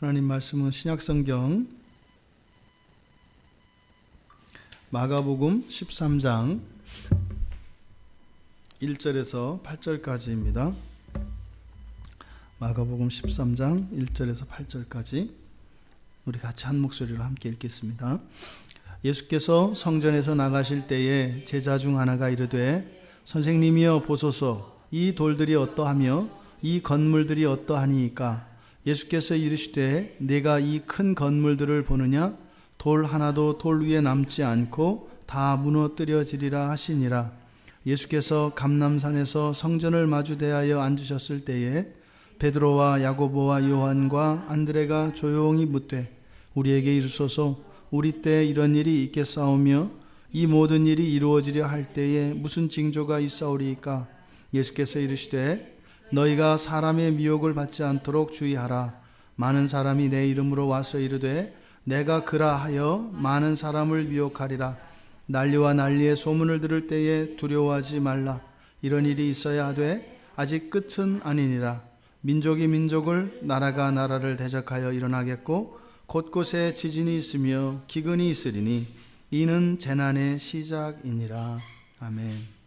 하나님 말씀은 신약성경 마가복음 13장 1절에서 8절까지입니다. 마가복음 13장 1절에서 8절까지 우리 같이 한 목소리로 함께 읽겠습니다. 예수께서 성전에서 나가실 때에 제자 중 하나가 이르되 선생님이여 보소서 이 돌들이 어떠하며 이 건물들이 어떠하니이까? 예수께서 이르시되 내가 이 큰 건물들을 보느냐? 돌 하나도 돌 위에 남지 않고 다 무너뜨려지리라 하시니라. 예수께서 감람산에서 성전을 마주 대하여 앉으셨을 때에 베드로와 야고보와 요한과 안드레가 조용히 묻되 우리에게 이르소서 우리 때 이런 일이 있겠사오며 이 모든 일이 이루어지려 할 때에 무슨 징조가 있사오리이까? 예수께서 이르시되 너희가 사람의 미혹을 받지 않도록 주의하라. 많은 사람이 내 이름으로 와서 이르되 내가 그라하여 많은 사람을 미혹하리라. 난리와 난리의 소문을 들을 때에 두려워하지 말라. 이런 일이 있어야 하되 아직 끝은 아니니라. 민족이 민족을 나라가 나라를 대적하여 일어나겠고 곳곳에 지진이 있으며 기근이 있으리니 이는 재난의 시작이니라. 아멘.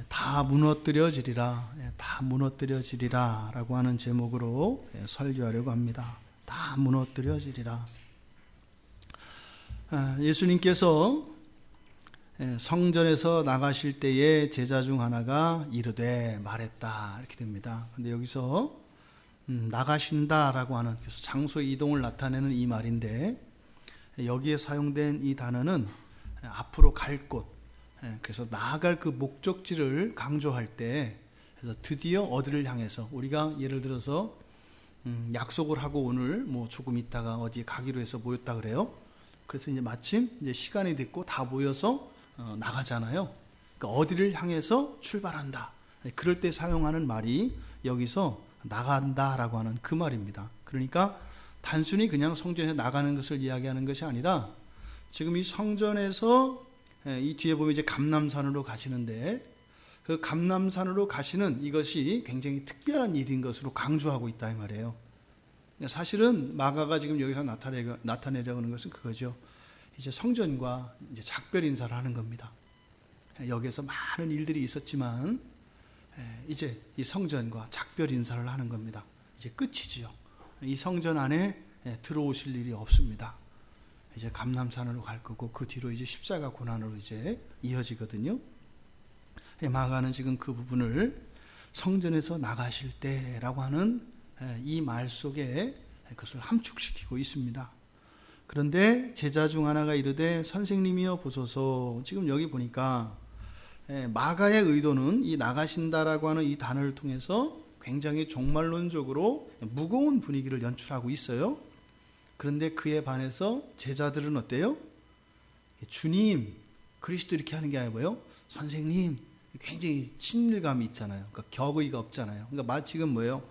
다 무너뜨려지리라, 다 무너뜨려지리라 라고 하는 제목으로 설교하려고 합니다. 다 무너뜨려지리라. 예수님께서 성전에서 나가실 때에 제자 중 하나가 이르되 말했다 이렇게 됩니다. 근데 여기서 나가신다라고 하는 장소 이동을 나타내는 이 말인데 여기에 사용된 이 단어는 앞으로 갈 곳, 그래서 나아갈 그 목적지를 강조할 때 그래서 드디어 어디를 향해서 우리가 예를 들어서 약속을 하고 오늘 뭐 조금 있다가 어디에 가기로 해서 모였다 그래요. 그래서 이제 마침 이제 시간이 됐고 다 모여서 나가잖아요. 그러니까 어디를 향해서 출발한다. 그럴 때 사용하는 말이 여기서 나간다라고 하는 그 말입니다. 그러니까 단순히 그냥 성전에 나가는 것을 이야기하는 것이 아니라 지금 이 성전에서 이 뒤에 보면 이제 감람산으로 가시는데 그 감람산으로 가시는 이것이 굉장히 특별한 일인 것으로 강조하고 있다 이 말이에요. 사실은 마가가 지금 여기서 나타내려고 하는 것은 그거죠. 이제 성전과 이제 작별 인사를 하는 겁니다. 여기에서 많은 일들이 있었지만 이제 이 성전과 작별 인사를 하는 겁니다. 이제 끝이지요. 이 성전 안에 들어오실 일이 없습니다. 이제 감람산으로 갈 거고 그 뒤로 이제 십자가 고난으로 이제 이어지거든요. 마가는 지금 그 부분을 성전에서 나가실 때라고 하는 이 말 속에 그것을 함축시키고 있습니다. 그런데 제자 중 하나가 이르되 선생님이여 보소서. 지금 여기 보니까 마가의 의도는 이 나가신다라고 하는 이 단어를 통해서 굉장히 종말론적으로 무거운 분위기를 연출하고 있어요. 그런데 그에 반해서 제자들은 어때요? 주님, 그리스도 이렇게 하는 게 아니라 뭐예요? 선생님, 굉장히 친밀감이 있잖아요. 그러니까 격의가 없잖아요. 그러니까 지금 뭐예요?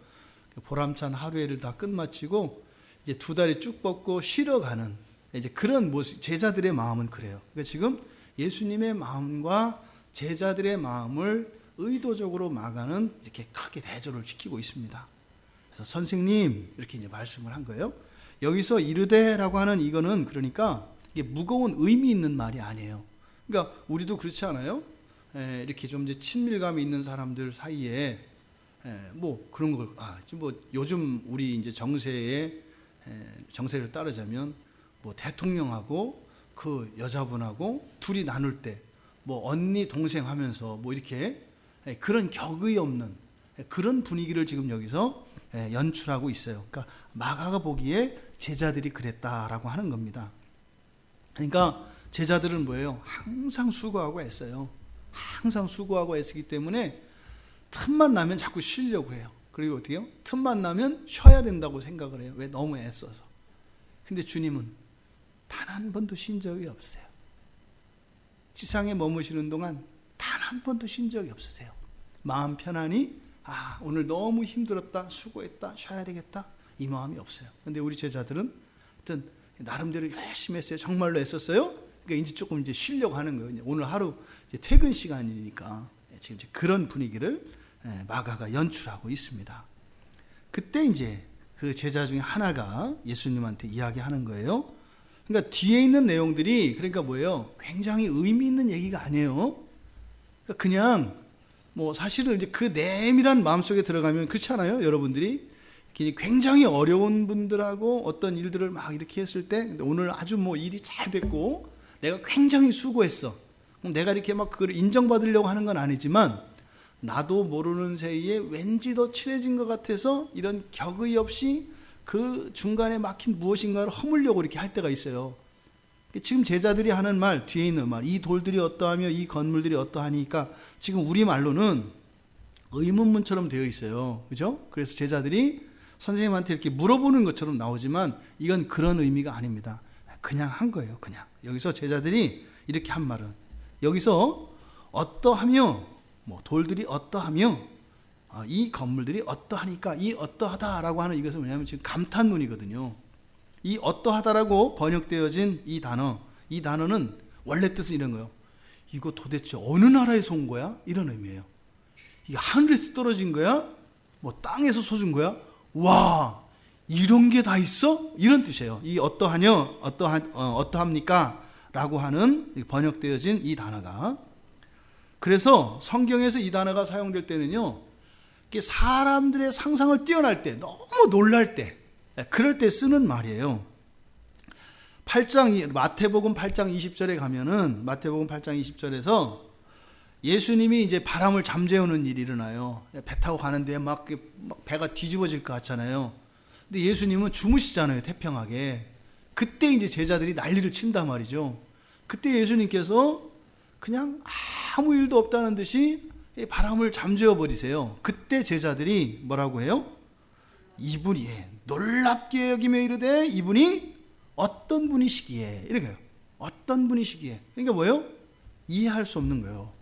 보람찬 하루에를 다 끝마치고 이제 두 다리 쭉 뻗고 쉬러 가는 이제 그런 모습. 제자들의 마음은 그래요. 그러니까 지금 예수님의 마음과 제자들의 마음을 의도적으로 마가는 이렇게 크게 대조를 시키고 있습니다. 그래서 선생님 이렇게 이제 말씀을 한 거예요. 여기서 이르되라고 하는 이거는 그러니까 이게 무거운 의미 있는 말이 아니에요. 그러니까 우리도 그렇지 않아요? 이렇게 좀 이제 친밀감이 있는 사람들 사이에 뭐 그런 걸 뭐 요즘 우리 이제 정세를 따르자면 뭐 대통령하고 그 여자분하고 둘이 나눌 때 뭐 언니 동생 하면서 뭐 이렇게 그런 격의 없는 그런 분위기를 지금 여기서 연출하고 있어요. 그러니까 마가가 보기에 제자들이 그랬다라고 하는 겁니다. 그러니까 제자들은 뭐예요? 항상 수고하고 애써요. 항상 수고하고 애쓰기 때문에 틈만 나면 자꾸 쉬려고 해요. 그리고 어떻게 해요? 틈만 나면 쉬어야 된다고 생각을 해요. 왜? 너무 애써서. 근데 주님은 단 한 번도 쉰 적이 없으세요. 지상에 머무시는 동안 단 한 번도 쉰 적이 없으세요. 마음 편안히 오늘 너무 힘들었다, 수고했다, 쉬어야 되겠다 이 마음이 없어요. 근데 우리 제자들은 하여튼 나름대로 열심히 했어요. 정말로 애썼어요. 그러니까 이제 조금 이제 쉬려고 하는 거예요. 오늘 하루 이제 퇴근 시간이니까 지금 이제 그런 분위기를 마가가 연출하고 있습니다. 그때 이제 그 제자 중에 하나가 예수님한테 이야기하는 거예요. 그러니까 뒤에 있는 내용들이 그러니까 뭐예요? 굉장히 의미 있는 얘기가 아니에요. 그러니까 그냥 뭐 사실은 이제 그 내밀한 마음속에 들어가면 그렇잖아요. 여러분들이 굉장히 어려운 분들하고 어떤 일들을 막 이렇게 했을 때 오늘 아주 뭐 일이 잘 됐고 내가 굉장히 수고했어. 내가 이렇게 막 그걸 인정받으려고 하는 건 아니지만 나도 모르는 사이에 왠지 더 친해진 것 같아서 이런 격의 없이 그 중간에 막힌 무엇인가를 허물려고 이렇게 할 때가 있어요. 지금 제자들이 하는 말, 뒤에 있는 말, 이 돌들이 어떠하며 이 건물들이 어떠하니까 지금 우리 말로는 의문문처럼 되어 있어요. 그죠? 그래서 제자들이 선생님한테 이렇게 물어보는 것처럼 나오지만 이건 그런 의미가 아닙니다. 그냥 한 거예요. 그냥. 여기서 제자들이 이렇게 한 말은 여기서 어떠하며 뭐 돌들이 어떠하며 이 건물들이 어떠하니까 이 어떠하다라고 하는 이것은 뭐냐면 지금 감탄문이거든요. 이 어떠하다라고 번역되어진 이 단어는 원래 뜻은 이런 거예요. 이거 도대체 어느 나라에서 온 거야? 이런 의미예요. 이게 하늘에서 떨어진 거야? 뭐 땅에서 솟은 거야? 와, 이런 게 다 있어? 이런 뜻이에요. 이 어떠하냐, 어떠합니까? 라고 하는 번역되어진 이 단어가. 그래서 성경에서 이 단어가 사용될 때는요, 사람들의 상상을 뛰어날 때, 너무 놀랄 때, 그럴 때 쓰는 말이에요. 마태복음 8장 20절에 가면은, 마태복음 8장 20절에서 예수님이 이제 바람을 잠재우는 일이 일어나요. 배 타고 가는데 막 배가 뒤집어질 것 같잖아요. 근데 예수님은 주무시잖아요, 태평하게. 그때 이제 제자들이 난리를 친단 말이죠. 그때 예수님께서 그냥 아무 일도 없다는 듯이 바람을 잠재워 버리세요. 그때 제자들이 뭐라고 해요? 이분이 놀랍게 여기며 이르되 이분이 어떤 분이시기에, 이렇게 해요. 어떤 분이시기에. 그러니까 뭐예요? 이해할 수 없는 거예요.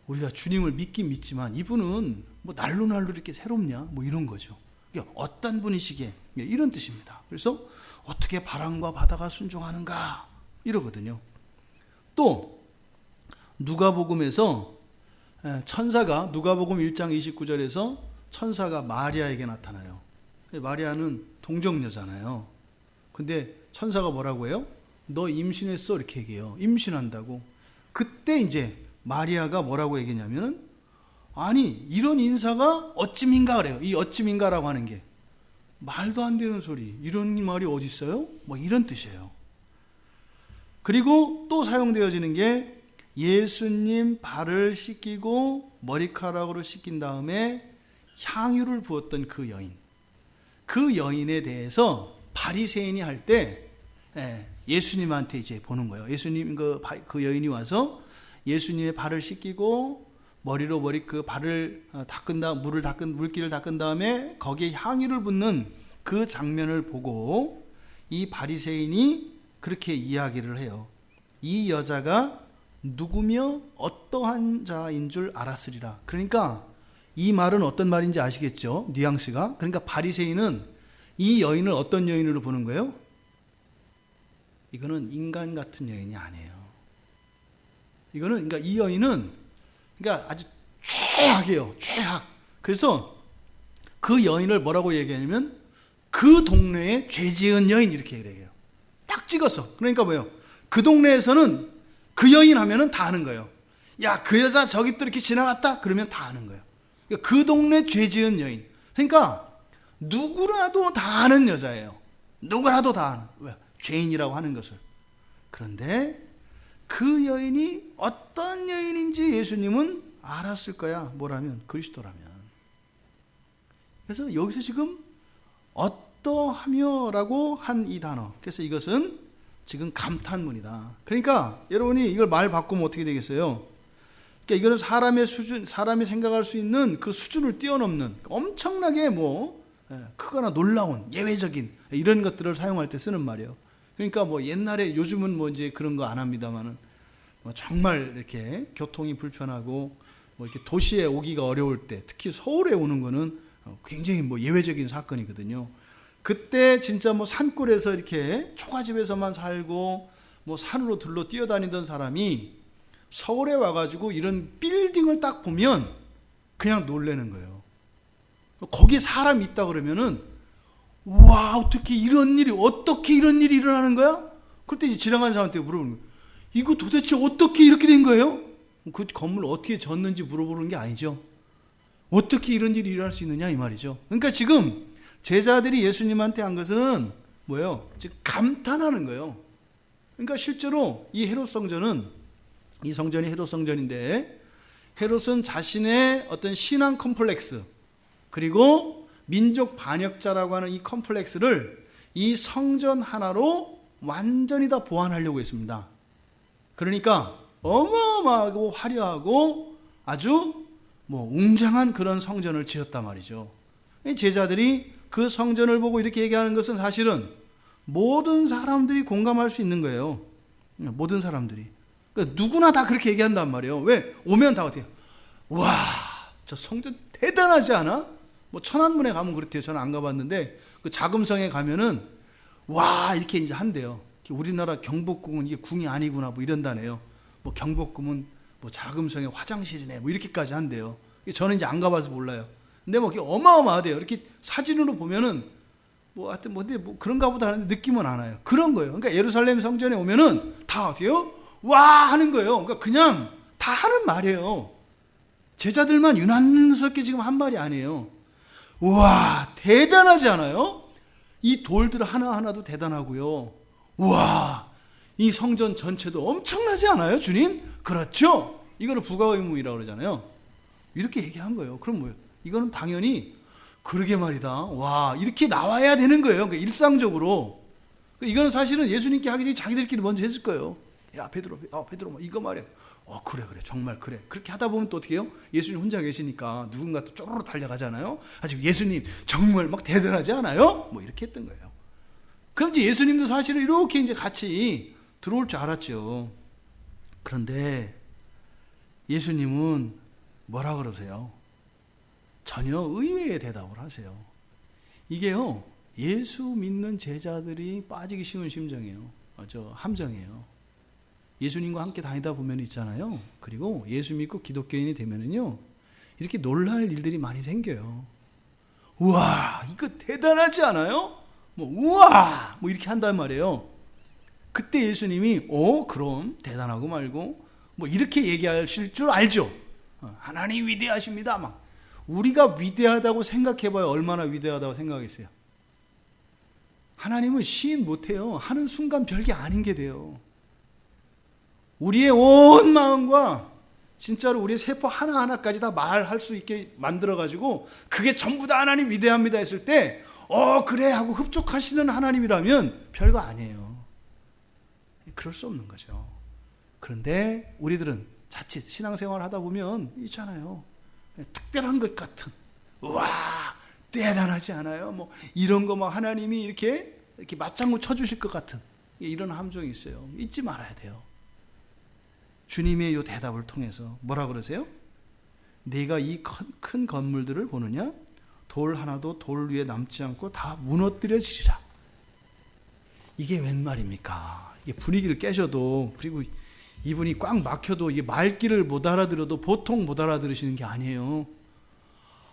우리가 주님을 믿긴 믿지만 이분은 뭐 날로 이렇게 새롭냐? 뭐 이런 거죠. 그러니까 어떤 분이시기에, 이런 뜻입니다. 그래서 어떻게 바람과 바다가 순종하는가? 이러거든요. 또 누가복음에서 천사가 누가복음 1장 29절에서 천사가 마리아에게 나타나요. 마리아는 동정녀잖아요. 근데 천사가 뭐라고 해요? 너 임신했어? 이렇게 얘기해요. 임신한다고. 그때 이제 마리아가 뭐라고 얘기했냐면은 아니 이런 인사가 어찌민가 그래요. 이 어찌민가라고 하는 게 말도 안 되는 소리, 이런 말이 어디 있어요? 뭐 이런 뜻이에요. 그리고 또 사용되어지는 게 예수님 발을 씻기고 머리카락으로 씻긴 다음에 향유를 부었던 그 여인, 그 여인에 대해서 바리새인이 할 때 예수님한테 이제 보는 거예요. 예수님 그 여인이 와서 예수님의 발을 씻기고 머리로 그 발을 닦은 다음 물기를 닦은 다음에 거기에 향유를 붓는 그 장면을 보고 이 바리새인이 그렇게 이야기를 해요. 이 여자가 누구며 어떠한 자인 줄 알았으리라. 그러니까 이 말은 어떤 말인지 아시겠죠? 뉘앙스가. 그러니까 바리새인은 이 여인을 어떤 여인으로 보는 거예요? 이거는 인간 같은 여인이 아니에요. 이거는 그러니까 이 여인은 그러니까 아주 최악이에요. 최악. 그래서 그 여인을 뭐라고 얘기하냐면 그 동네에 죄 지은 여인 이렇게 얘기해요. 딱 찍었어. 그러니까 뭐예요? 그 동네에서는 그 여인 하면은 다 아는 거예요. 야, 그 여자 저기 또 이렇게 지나갔다? 그러면 다 아는 거예요. 그러니까 그 동네 죄 지은 여인. 그러니까 누구라도 다 아는 여자예요. 누구라도 다 아는. 왜? 죄인이라고 하는 것을. 그런데 그 여인이 어떤 여인인지 예수님은 알았을 거야. 뭐라면? 그리스도라면. 그래서 여기서 지금 어떠하며 라고 한 이 단어. 그래서 이것은 지금 감탄문이다. 그러니까 여러분이 이걸 말 바꾸면 어떻게 되겠어요? 그러니까 이거는 사람의 수준, 사람이 생각할 수 있는 그 수준을 뛰어넘는 엄청나게 크거나 놀라운 예외적인 이런 것들을 사용할 때 쓰는 말이에요. 그러니까 뭐 옛날에 요즘은 뭐 이제 그런 거 안 합니다만은 정말 이렇게 교통이 불편하고 뭐 이렇게 도시에 오기가 어려울 때 특히 서울에 오는 거는 굉장히 뭐 예외적인 사건이거든요. 그때 진짜 뭐 산골에서 이렇게 초가집에서만 살고 뭐 산으로 들러 뛰어다니던 사람이 서울에 와가지고 이런 빌딩을 딱 보면 그냥 놀라는 거예요. 거기 사람이 있다 그러면은 와, 어떻게 이런 일이 일어나는 거야? 그때 이제 지나가는 사람한테 물어보는 거예요. 이거 도대체 어떻게 이렇게 된 거예요? 그 건물 어떻게 졌는지 물어보는 게 아니죠. 어떻게 이런 일이 일어날 수 있느냐 이 말이죠. 그러니까 지금 제자들이 예수님한테 한 것은 뭐예요? 지금 감탄하는 거예요. 그러니까 실제로 이 헤롯 성전은, 이 성전이 헤롯 성전인데, 헤롯은 자신의 어떤 신앙 컴플렉스, 그리고 민족 반역자라고 하는 이 컴플렉스를 이 성전 하나로 완전히 다 보완하려고 했습니다. 그러니까 어마어마하고 화려하고 아주 웅장한 그런 성전을 지었단 말이죠. 제자들이 그 성전을 보고 이렇게 얘기하는 것은 사실은 모든 사람들이 공감할 수 있는 거예요. 모든 사람들이. 그러니까 누구나 다 그렇게 얘기한단 말이에요. 왜? 오면 다 어때요? 와, 저 성전 대단하지 않아? 천안문에 가면 그렇대요. 저는 안 가봤는데 그 자금성에 가면은 와, 이렇게 이제 한대요. 우리나라 경복궁은 이게 궁이 아니구나 이런다네요. 경복궁은 자금성의 화장실이네 이렇게까지 한대요. 저는 이제 안 가봐서 몰라요. 근데 어마어마하대요. 이렇게 사진으로 보면은 하여튼 그런가 보다 하는 느낌은 안 와요. 그런 거예요. 그러니까 예루살렘 성전에 오면은 다 어때요? 와 하는 거예요. 그러니까 그냥 다 하는 말이에요. 제자들만 유난스럽게 지금 한 말이 아니에요. 와, 대단하지 않아요? 이 돌들 하나하나도 대단하고요. 와, 이 성전 전체도 엄청나지 않아요, 주님? 그렇죠? 이거를 부가의무이라고 그러잖아요. 이렇게 얘기한 거예요. 그럼 뭐예요? 이거는 당연히 그러게 말이다. 와, 이렇게 나와야 되는 거예요. 그러니까 일상적으로. 이거는 사실은 예수님께 하기 전에 자기들끼리 먼저 했을 거예요. 야, 베드로, 이거 말이야. 그래, 정말 그래. 그렇게 하다 보면 또 어떻게 해요? 예수님 혼자 계시니까 누군가 또 쪼르르 달려가잖아요. 아직 예수님 정말 막 대단하지 않아요? 이렇게 했던 거예요. 그럼 이제 예수님도 사실은 이렇게 이제 같이 들어올 줄 알았죠. 그런데 예수님은 뭐라 그러세요? 전혀 의외의 대답을 하세요. 이게요, 예수 믿는 제자들이 빠지기 쉬운 함정이에요. 예수님과 함께 다니다 보면 있잖아요. 그리고 예수 믿고 기독교인이 되면은요, 이렇게 놀랄 일들이 많이 생겨요. 우와, 이거 대단하지 않아요? 우와! 이렇게 한단 말이에요. 그때 예수님이, 그럼 대단하고 말고, 이렇게 얘기하실 줄 알죠? 하나님 위대하십니다. 우리가 위대하다고 생각해봐요. 얼마나 위대하다고 생각했어요? 하나님은 시인 못해요. 하는 순간 별게 아닌 게 돼요. 우리의 온 마음과 진짜로 우리의 세포 하나하나까지 다 말할 수 있게 만들어가지고 그게 전부 다 하나님 위대합니다 했을 때 그래 하고 흡족하시는 하나님이라면 별거 아니에요. 그럴 수 없는 거죠. 그런데 우리들은 자칫 신앙생활을 하다 보면 있잖아요. 특별한 것 같은, 와 대단하지 않아요? 이런 거 하나님이 이렇게 맞장구 쳐주실 것 같은 이런 함정이 있어요. 잊지 말아야 돼요. 주님의 이 대답을 통해서 뭐라 그러세요? 네가 이 큰 건물들을 보느냐? 돌 하나도 돌 위에 남지 않고 다 무너뜨려지리라. 이게 웬 말입니까? 이게 분위기를 깨셔도, 그리고 이분이 꽉 막혀도 이게 말귀를 못 알아들어도 보통 못 알아들으시는 게 아니에요.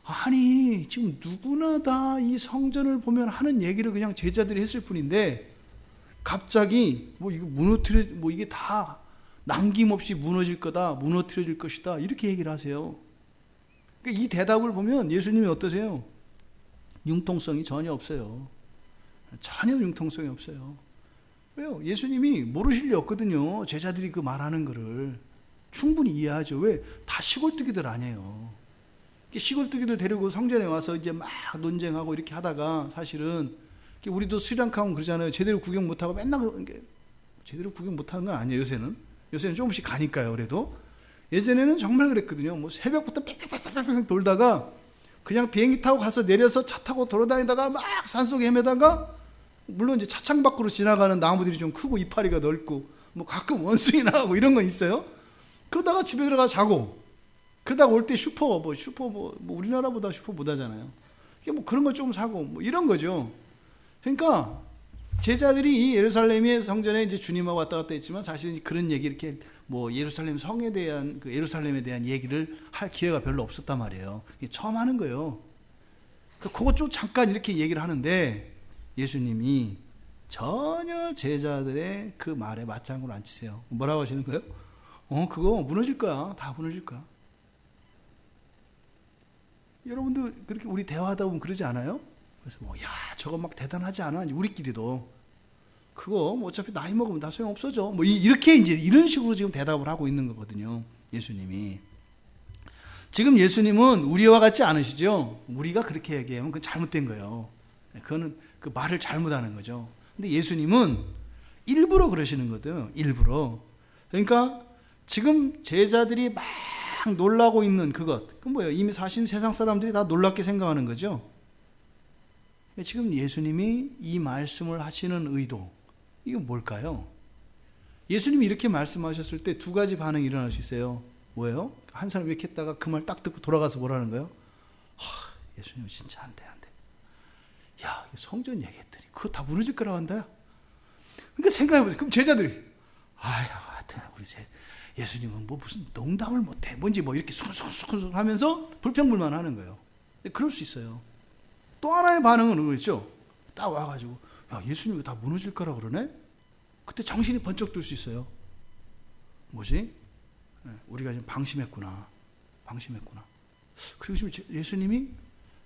아니 지금 누구나 다 이 성전을 보면 하는 얘기를 그냥 제자들이 했을 뿐인데 갑자기 이거 이게 다 남김없이 무너질 거다, 무너뜨려질 것이다 이렇게 얘기를 하세요. 그러니까 이 대답을 보면 예수님이 어떠세요? 융통성이 전혀 없어요. 전혀 융통성이 없어요. 왜요? 예수님이 모르실 리 없거든요. 제자들이 그 말하는 거를 충분히 이해하죠. 왜? 다 시골뜨기들 아니에요. 시골뜨기들 데리고 성전에 와서 이제 막 논쟁하고 이렇게 하다가 사실은 우리도 스리랑카 하면 그러잖아요. 제대로 구경 못하고 맨날 제대로 구경 못하는 건 아니에요. 요새는 조금씩 가니까요. 그래도 예전에는 정말 그랬거든요. 새벽부터 빽빽빽빽 돌다가 그냥 비행기 타고 가서 내려서 차 타고 돌아다니다가 막 산속에 헤매다가 물론 이제 차창 밖으로 지나가는 나무들이 좀 크고 이파리가 넓고 가끔 원숭이 나가고 이런 건 있어요. 그러다가 집에 들어가 자고 그러다가 올 때 슈퍼 우리나라보다 슈퍼 못 하잖아요. 그런 거 좀 사고 이런 거죠. 그러니까 제자들이 이 예루살렘의 성전에 이제 주님하고 왔다 갔다 했지만 사실은 그런 얘기 이렇게 예루살렘 성에 대한 예루살렘에 대한 얘기를 할 기회가 별로 없었단 말이에요. 이게 처음 하는 거예요. 그것 좀 잠깐 이렇게 얘기를 하는데 예수님이 전혀 제자들의 그 말에 맞장구를 안 치세요. 뭐라고 하시는 거예요? 그거 무너질 거야. 다 무너질 거야. 여러분도 그렇게 우리 대화하다 보면 그러지 않아요? 그래서 저거 막 대단하지 않아? 우리끼리도. 그거 어차피 나이 먹으면 다 소용없어져. 이렇게 이제 이런 식으로 지금 대답을 하고 있는 거거든요. 예수님이. 지금 예수님은 우리와 같지 않으시죠? 우리가 그렇게 얘기하면 그건 잘못된 거예요. 그거는 그 말을 잘못하는 거죠. 근데 예수님은 일부러 그러시는 거거든. 일부러. 그러니까 지금 제자들이 막 놀라고 있는 그것. 그건 뭐예요? 이미 사실 세상 사람들이 다 놀랍게 생각하는 거죠. 지금 예수님이 이 말씀을 하시는 의도, 이건 뭘까요? 예수님이 이렇게 말씀하셨을 때 두 가지 반응이 일어날 수 있어요. 뭐예요? 한 사람이 이렇게 했다가 그 말 딱 듣고 돌아가서 뭐라는 거예요? 예수님 진짜 안 돼. 야, 성전 얘기했더니 그거 다 무너질 거라고 한다. 그러니까 생각해보세요. 그럼 제자들이 하여튼 우리 예수님은 무슨 농담을 못해. 뭔지 이렇게 수근수근 하면서 불평불만 하는 거예요. 그럴 수 있어요. 또 하나의 반응은 그거죠. 딱 와가지고 야, 예수님이 다 무너질 거라고 그러네? 그때 정신이 번쩍 들 수 있어요. 뭐지? 우리가 지금 방심했구나. 그리고 지금 예수님이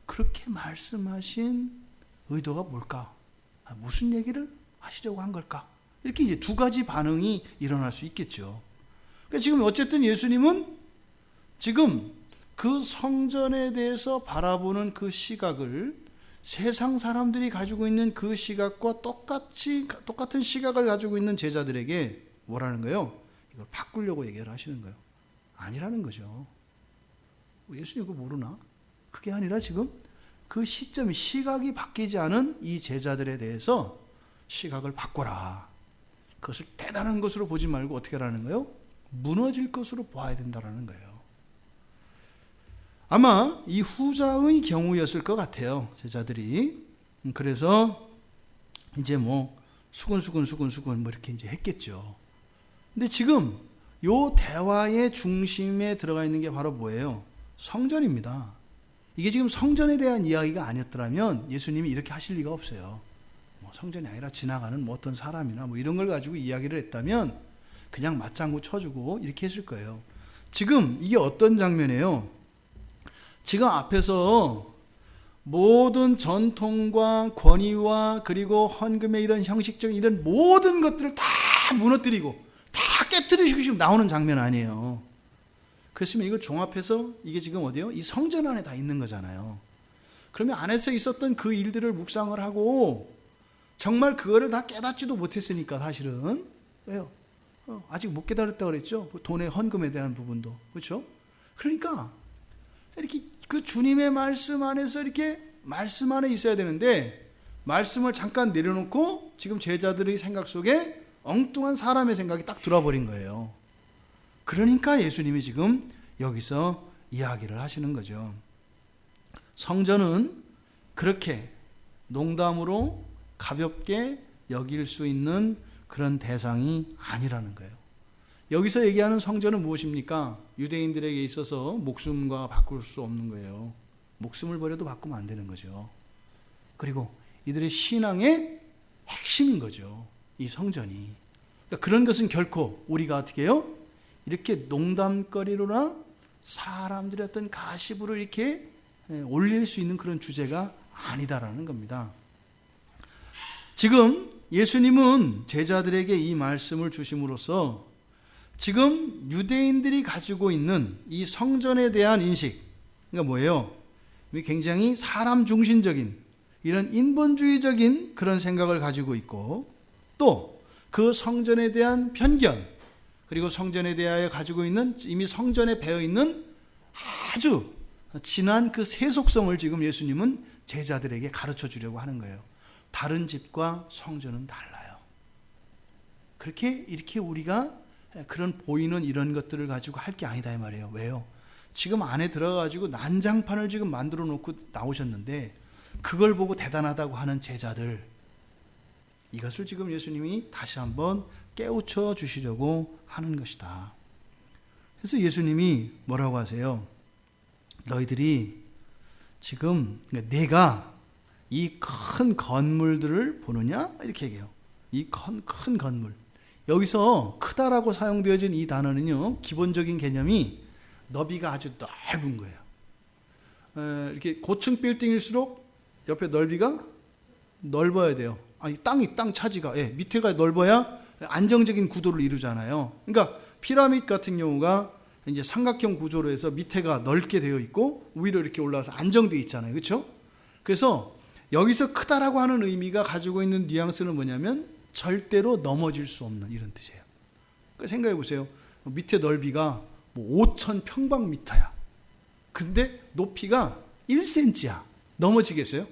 그렇게 말씀하신 의도가 뭘까? 무슨 얘기를 하시려고 한 걸까? 이렇게 이제 두 가지 반응이 일어날 수 있겠죠. 그러니까 지금 어쨌든 예수님은 지금 그 성전에 대해서 바라보는 그 시각을 세상 사람들이 가지고 있는 그 시각과 똑같은 시각을 가지고 있는 제자들에게 뭐라는 거예요? 이걸 바꾸려고 얘기를 하시는 거예요. 아니라는 거죠. 예수님 그거 모르나? 그게 아니라 지금 그 시각이 바뀌지 않은 이 제자들에 대해서 시각을 바꿔라. 그것을 대단한 것으로 보지 말고 어떻게 하라는 거예요? 무너질 것으로 보아야 된다는 거예요. 아마 이 후자의 경우였을 것 같아요. 제자들이. 그래서 이제 수근수근 이렇게 이제 했겠죠. 근데 지금 요 대화의 중심에 들어가 있는 게 바로 뭐예요? 성전입니다. 이게 지금 성전에 대한 이야기가 아니었더라면 예수님이 이렇게 하실 리가 없어요. 성전이 아니라 지나가는 어떤 사람이나 이런 걸 가지고 이야기를 했다면 그냥 맞장구 쳐주고 이렇게 했을 거예요. 지금 이게 어떤 장면이에요? 지금 앞에서 모든 전통과 권위와 그리고 헌금의 이런 형식적인 이런 모든 것들을 다 무너뜨리고 다 깨뜨리시고 지금 나오는 장면 아니에요. 그렇으면 이걸 종합해서 이게 지금 어디요? 이 성전 안에 다 있는 거잖아요. 그러면 안에서 있었던 그 일들을 묵상을 하고 정말 그거를 다 깨닫지도 못했으니까 사실은 왜요? 아직 못 깨달았다고 그랬죠? 돈의 헌금에 대한 부분도. 그렇죠? 그러니까 이렇게 그 주님의 말씀 안에서 이렇게 말씀 안에 있어야 되는데 말씀을 잠깐 내려놓고 지금 제자들의 생각 속에 엉뚱한 사람의 생각이 딱 들어버린 거예요. 그러니까 예수님이 지금 여기서 이야기를 하시는 거죠. 성전은 그렇게 농담으로 가볍게 여길 수 있는 그런 대상이 아니라는 거예요. 여기서 얘기하는 성전은 무엇입니까? 유대인들에게 있어서 목숨과 바꿀 수 없는 거예요. 목숨을 버려도 바꾸면 안 되는 거죠. 그리고 이들의 신앙의 핵심인 거죠. 이 성전이. 그러니까 그런 것은 결코 우리가 어떻게 해요? 이렇게 농담거리로나 사람들의 어떤 가십으로 이렇게 올릴 수 있는 그런 주제가 아니다라는 겁니다. 지금 예수님은 제자들에게 이 말씀을 주심으로써 지금 유대인들이 가지고 있는 이 성전에 대한 인식, 그러니까 뭐예요? 굉장히 사람 중심적인 이런 인본주의적인 그런 생각을 가지고 있고 또 그 성전에 대한 편견 그리고 성전에 대하여 가지고 있는 이미 성전에 배어 있는 아주 진한 그 세속성을 지금 예수님은 제자들에게 가르쳐 주려고 하는 거예요. 다른 집과 성전은 달라요. 이렇게 우리가 그런 보이는 이런 것들을 가지고 할 게 아니다 이 말이에요. 왜요? 지금 안에 들어가지고 난장판을 지금 만들어 놓고 나오셨는데 그걸 보고 대단하다고 하는 제자들, 이것을 지금 예수님이 다시 한번 깨우쳐 주시려고 하는 것이다. 그래서 예수님이 뭐라고 하세요? 너희들이 지금 내가 이 큰 건물들을 보느냐? 이렇게 얘기해요. 이 큰 건물. 여기서 크다라고 사용되어진 이 단어는요, 기본적인 개념이 너비가 아주 넓은 거예요. 이렇게 고층 빌딩일수록 옆에 넓이가 넓어야 돼요. 아니, 땅 차지가, 밑에가 넓어야 안정적인 구도를 이루잖아요. 그러니까 피라미드 같은 경우가 이제 삼각형 구조로 해서 밑에가 넓게 되어 있고 위로 이렇게 올라와서 안정되어 있잖아요. 그렇죠? 그래서 여기서 크다라고 하는 의미가 가지고 있는 뉘앙스는 뭐냐면 절대로 넘어질 수 없는 이런 뜻이에요. 그러니까 생각해 보세요. 밑에 넓이가 뭐 5,000 평방미터야. 근데 높이가 1cm야. 넘어지겠어요?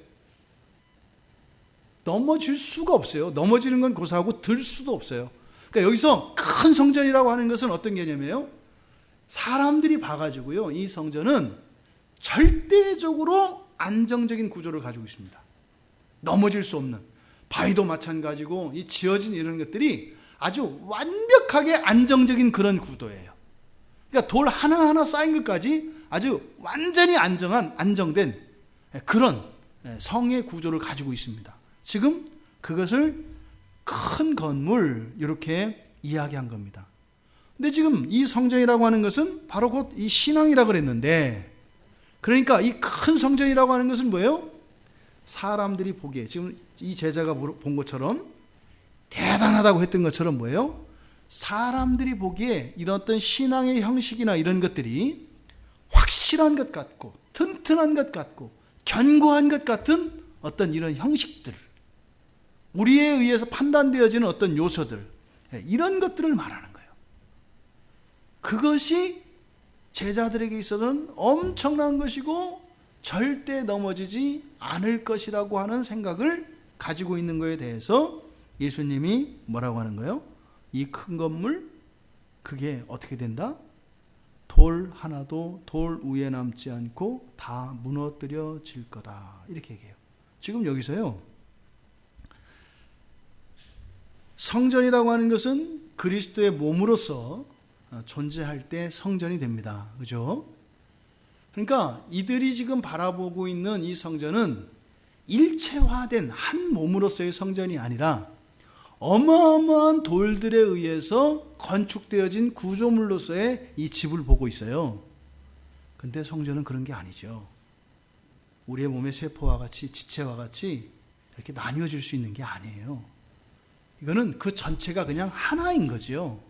넘어질 수가 없어요. 넘어지는 건 고사하고 들 수도 없어요. 그러니까 여기서 큰 성전이라고 하는 것은 어떤 개념이에요? 사람들이 봐가지고요, 이 성전은 절대적으로 안정적인 구조를 가지고 있습니다. 넘어질 수 없는. 바위도 마찬가지고 이 지어진 이런 것들이 아주 완벽하게 안정적인 그런 구도예요. 그러니까 돌 하나하나 쌓인 것까지 아주 완전히 안정된 그런 성의 구조를 가지고 있습니다. 지금 그것을 큰 건물 이렇게 이야기한 겁니다. 근데 지금 이 성전이라고 하는 것은 바로 곧 이 신앙이라고 그랬는데, 그러니까 이 큰 성전이라고 하는 것은 뭐예요? 사람들이 보기에 지금 이 제자가 본 것처럼 대단하다고 했던 것처럼 뭐예요? 사람들이 보기에 이런 어떤 신앙의 형식이나 이런 것들이 확실한 것 같고 튼튼한 것 같고 견고한 것 같은 어떤 이런 형식들, 우리에 의해서 판단되어지는 어떤 요소들, 이런 것들을 말하는 거예요. 그것이 제자들에게 있어서는 엄청난 것이고 절대 넘어지지 않을 것이라고 하는 생각을 가지고 있는 것에 대해서 예수님이 뭐라고 하는 거예요? 이 큰 건물, 그게 어떻게 된다? 돌 하나도 돌 위에 남지 않고 다 무너뜨려질 거다. 이렇게 얘기해요. 지금 여기서요, 성전이라고 하는 것은 그리스도의 몸으로서 존재할 때 성전이 됩니다. 그죠? 그러니까 이들이 지금 바라보고 있는 이 성전은 일체화된 한 몸으로서의 성전이 아니라 어마어마한 돌들에 의해서 건축되어진 구조물로서의 이 집을 보고 있어요. 근데 성전은 그런 게 아니죠. 우리의 몸의 세포와 같이 지체와 같이 이렇게 나뉘어질 수 있는 게 아니에요. 이거는 그 전체가 그냥 하나인 거죠.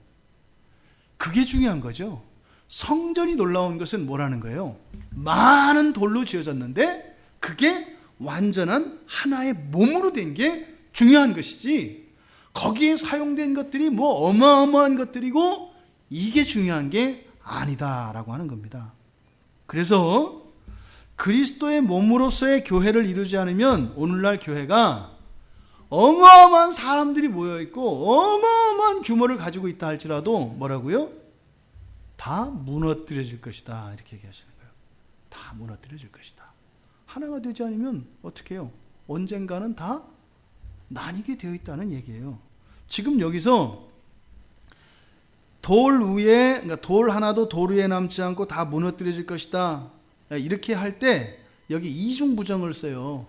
그게 중요한 거죠. 성전이 놀라운 것은 뭐라는 거예요? 많은 돌로 지어졌는데 그게 완전한 하나의 몸으로 된 게 중요한 것이지, 거기에 사용된 것들이 뭐 어마어마한 것들이고 이게 중요한 게 아니다라고 하는 겁니다. 그래서 그리스도의 몸으로서의 교회를 이루지 않으면 오늘날 교회가 어마어마한 사람들이 모여있고 어마어마한 규모를 가지고 있다 할지라도 뭐라고요? 다 무너뜨려질 것이다, 이렇게 얘기하시는 거예요. 다 무너뜨려질 것이다. 하나가 되지 않으면 어떻게 해요? 언젠가는 다 나뉘게 되어 있다는 얘기예요. 지금 여기서 돌 위에, 그러니까 돌 하나도 돌 위에 남지 않고 다 무너뜨려질 것이다, 이렇게 할 때 여기 이중부정을 써요.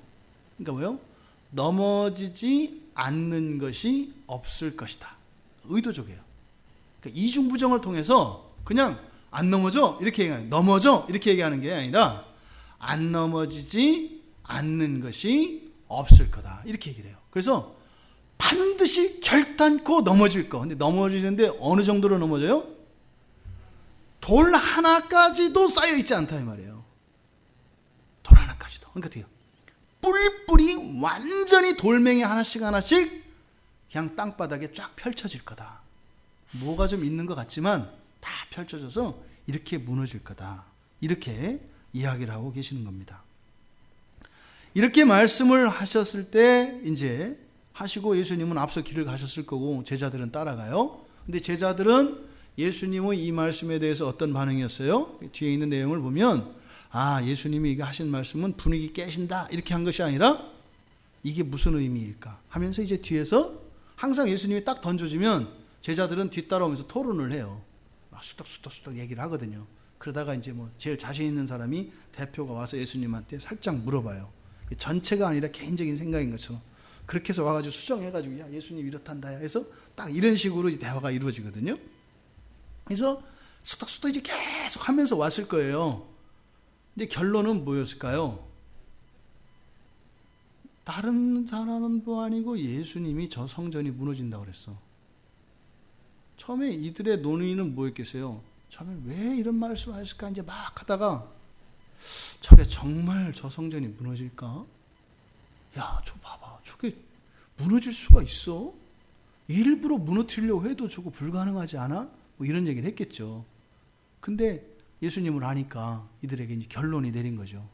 그러니까 뭐요? 넘어지지 않는 것이 없을 것이다. 의도적이에요. 그러니까 이중부정을 통해서 그냥 안 넘어져 이렇게 얘기하는, 넘어져 이렇게 얘기하는 게 아니라 안 넘어지지 않는 것이 없을 거다, 이렇게 얘기를 해요. 그래서 반드시 결단코 넘어질 거. 근데 넘어지는데 어느 정도로 넘어져요? 돌 하나까지도 쌓여 있지 않다 이 말이에요. 돌 하나까지도. 그러니까 어떻게 해요? 뿔뿔이 완전히 돌멩이 하나씩 그냥 땅바닥에 쫙 펼쳐질 거다. 뭐가 좀 있는 것 같지만 다 펼쳐져서 이렇게 무너질 거다, 이렇게 이야기를 하고 계시는 겁니다. 이렇게 말씀을 하셨을 때 이제 하시고 예수님은 앞서 길을 가셨을 거고 제자들은 따라가요. 근데 제자들은 예수님의 이 말씀에 대해서 어떤 반응이었어요? 뒤에 있는 내용을 보면 예수님이 이거 하신 말씀은 분위기 깨신다, 이렇게 한 것이 아니라 이게 무슨 의미일까 하면서 이제 뒤에서 항상 예수님이 딱 던져주면 제자들은 뒤따라오면서 토론을 해요. 수덕수덕 얘기를 하거든요. 그러다가 이제 뭐 제일 자신 있는 사람이 대표가 와서 예수님한테 살짝 물어봐요. 전체가 아니라 개인적인 생각인 것처럼 그렇게 해서 와가지고 수정해가지고 야 예수님 이렇단다 해서 딱 이런 식으로 대화가 이루어지거든요. 그래서 쑥닥쑥닥 이제 계속 하면서 왔을 거예요. 근데 결론은 뭐였을까요? 다른 사람도 아니고 예수님이 저 성전이 무너진다고 그랬어. 처음에 이들의 논의는 뭐였겠어요? 처음에 왜 이런 말씀을 했을까 이제 막 하다가 저게 정말 저 성전이 무너질까? 야, 저 봐봐. 저게 무너질 수가 있어? 일부러 무너뜨리려고 해도 저거 불가능하지 않아? 뭐 이런 얘기를 했겠죠. 근데 예수님을 아니까 이들에게 이제 결론이 내린 거죠.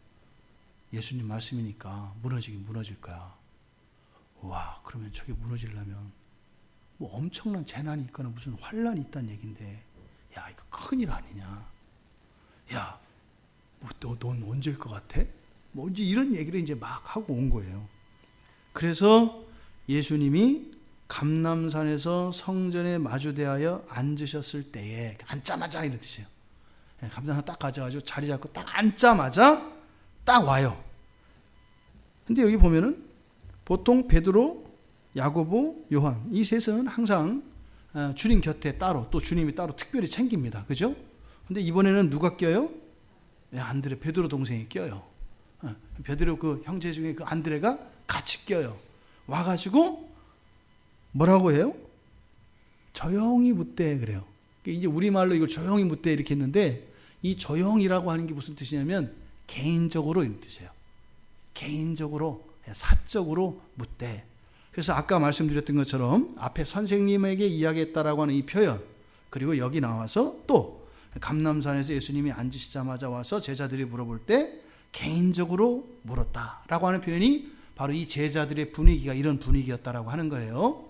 예수님 말씀이니까 무너지긴 무너질 거야. 와, 그러면 저게 무너지려면 뭐 엄청난 재난이 있거나 무슨 환란이 있다는 얘긴데, 야, 이거 큰일 아니냐? 야, 뭐 넌 언제일 것 같아? 뭐 이제 이런 얘기를 이제 막 하고 온 거예요. 그래서 예수님이 감람산에서 성전에 마주대하여 앉으셨을 때에, 앉자마자 이런 뜻이에요. 감람산 딱 가져가지고 자리 잡고 딱 앉자마자 딱 와요. 근데 여기 보면은 보통 베드로, 야고보, 요한 이 셋은 항상 주님 곁에 따로, 또 주님이 따로 특별히 챙깁니다. 그죠? 근데 이번에는 누가 껴요? 안드레, 베드로 동생이 껴요. 베드로 그 형제 중에 그 안드레가 같이 껴요. 와가지고 뭐라고 해요? 조용히 묻되 그래요. 이제 우리말로 이걸 조용히 묻되 이렇게 했는데, 이 조용이라고 하는 게 무슨 뜻이냐면 개인적으로 이런 뜻이에요. 개인적으로, 사적으로 묻되. 그래서 아까 말씀드렸던 것처럼 앞에 선생님에게 이야기했다라고 하는 이 표현, 그리고 여기 나와서 또 감람산에서 예수님이 앉으시자마자 와서 제자들이 물어볼 때 개인적으로 물었다라고 하는 표현이 바로 이 제자들의 분위기가 이런 분위기였다라고 하는 거예요.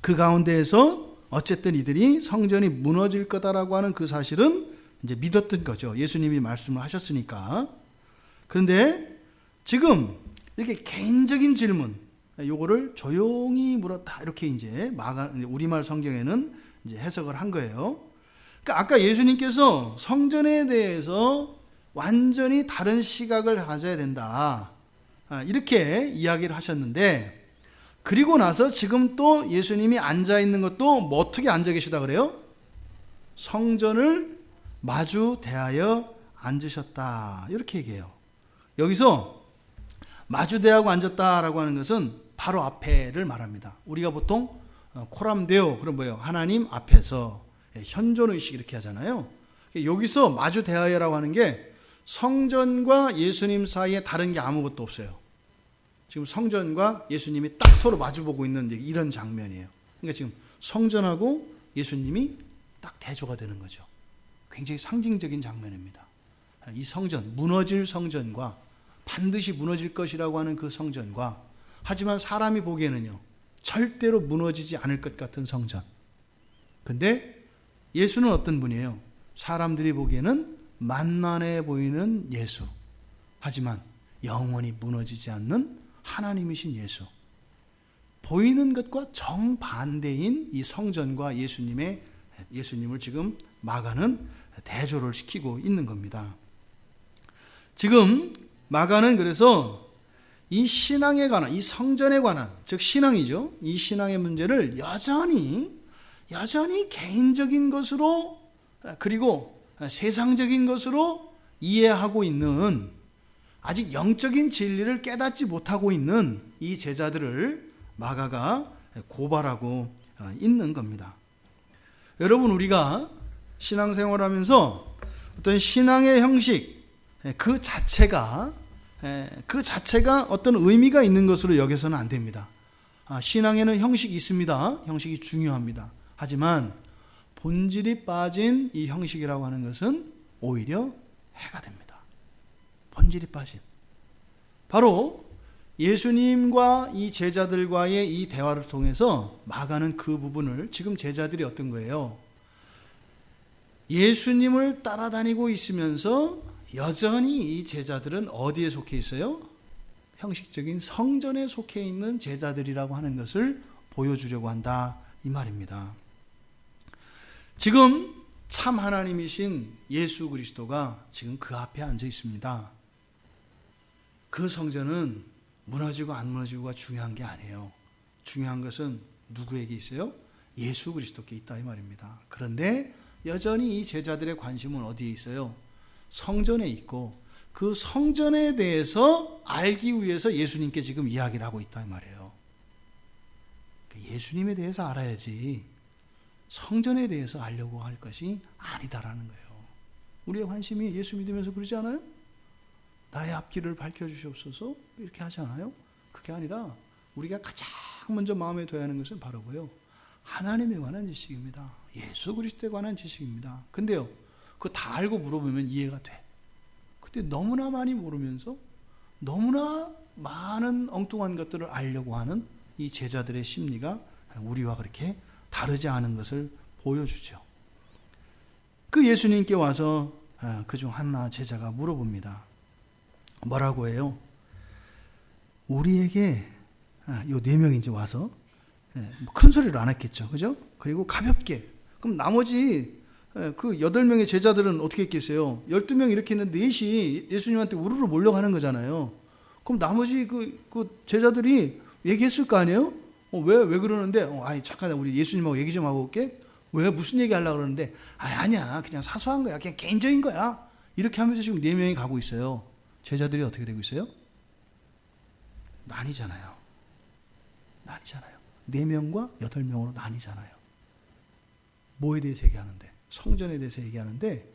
그 가운데에서 어쨌든 이들이 성전이 무너질 거다라고 하는 그 사실은 이제 믿었던 거죠. 예수님이 말씀을 하셨으니까. 그런데 지금 이렇게 개인적인 질문, 요거를 조용히 물었다, 이렇게 이제 우리말 성경에는 이제 해석을 한 거예요. 그러니까 아까 예수님께서 성전에 대해서 완전히 다른 시각을 가져야 된다, 이렇게 이야기를 하셨는데, 그리고 나서 지금 또 예수님이 앉아 있는 것도 뭐 어떻게 앉아 계시다 그래요? 성전을 마주 대하여 앉으셨다, 이렇게 얘기해요. 여기서 마주 대하고 앉았다라고 하는 것은 바로 앞에를 말합니다. 우리가 보통 코람데오, 그럼 뭐예요? 하나님 앞에서 현존의식 이렇게 하잖아요. 여기서 마주 대하여라고 하는 게 성전과 예수님 사이에 다른 게 아무것도 없어요. 지금 성전과 예수님이 딱 서로 마주보고 있는 이런 장면이에요. 그러니까 지금 성전하고 예수님이 딱 대조가 되는 거죠. 굉장히 상징적인 장면입니다. 이 성전, 무너질 성전과 반드시 무너질 것이라고 하는 그 성전과, 하지만 사람이 보기에는요 절대로 무너지지 않을 것 같은 성전. 근데 예수는 어떤 분이에요? 사람들이 보기에는 만만해 보이는 예수, 하지만 영원히 무너지지 않는 하나님이신 예수. 보이는 것과 정반대인 이 성전과 예수님을 지금 마가는 대조를 시키고 있는 겁니다. 지금 마가는 그래서 이 신앙에 관한, 이 성전에 관한, 즉 신앙이죠, 이 신앙의 문제를 여전히 개인적인 것으로, 그리고 세상적인 것으로 이해하고 있는, 아직 영적인 진리를 깨닫지 못하고 있는 이 제자들을 마가가 고발하고 있는 겁니다. 여러분, 우리가 신앙생활하면서 어떤 신앙의 형식 그 자체가 어떤 의미가 있는 것으로 여겨서는 안 됩니다. 신앙에는 형식이 있습니다. 형식이 중요합니다. 하지만 본질이 빠진 이 형식이라고 하는 것은 오히려 해가 됩니다. 본질이 빠진. 바로 예수님과 이 제자들과의 이 대화를 통해서 마가는 그 부분을, 지금 제자들이 어떤 거예요? 예수님을 따라다니고 있으면서 여전히 이 제자들은 어디에 속해 있어요? 형식적인 성전에 속해 있는 제자들이라고 하는 것을 보여주려고 한다, 이 말입니다. 지금 참 하나님이신 예수 그리스도가 지금 그 앞에 앉아 있습니다. 그 성전은 무너지고 안 무너지고가 중요한 게 아니에요. 중요한 것은 누구에게 있어요? 예수 그리스도께 있다 이 말입니다. 그런데 여전히 이 제자들의 관심은 어디에 있어요? 성전에 있고 그 성전에 대해서 알기 위해서 예수님께 지금 이야기를 하고 있다 이 말이에요. 예수님에 대해서 알아야지 성전에 대해서 알려고 할 것이 아니다라는 거예요. 우리의 관심이 예수 믿으면서 그러지 않아요? 나의 앞길을 밝혀주시옵소서 이렇게 하지 않아요? 그게 아니라 우리가 가장 먼저 마음에 둬야 하는 것은 바로 뭐예요? 하나님에 관한 지식입니다. 예수 그리스도에 관한 지식입니다. 근데요, 그거 다 알고 물어보면 이해가 돼. 근데 너무나 많이 모르면서 너무나 많은 엉뚱한 것들을 알려고 하는 이 제자들의 심리가 우리와 그렇게 다르지 않은 것을 보여주죠. 그 예수님께 와서 그중 하나 제자가 물어봅니다. 뭐라고 해요? 우리에게 요 4명이 이제 와서 큰 소리로 안 했겠죠. 그죠? 그리고 가볍게. 그럼 나머지 그 8명의 제자들은 어떻게 했겠어요? 12명 이렇게 있는데 넷이 예수님한테 우르르 몰려가는 거잖아요. 그럼 나머지 그 제자들이 얘기했을 거 아니에요? 왜 그러는데? 잠깐 우리 예수님하고 얘기 좀 하고 올게. 왜 무슨 얘기 하려고 그러는데? 아니야. 그냥 사소한 거야. 그냥 개인적인 거야. 이렇게 하면서 지금 4명이 가고 있어요. 제자들이 어떻게 되고 있어요? 나뉘잖아요. 4명과 8명으로 나뉘잖아요. 뭐에 대해서 얘기하는데? 성전에 대해서 얘기하는데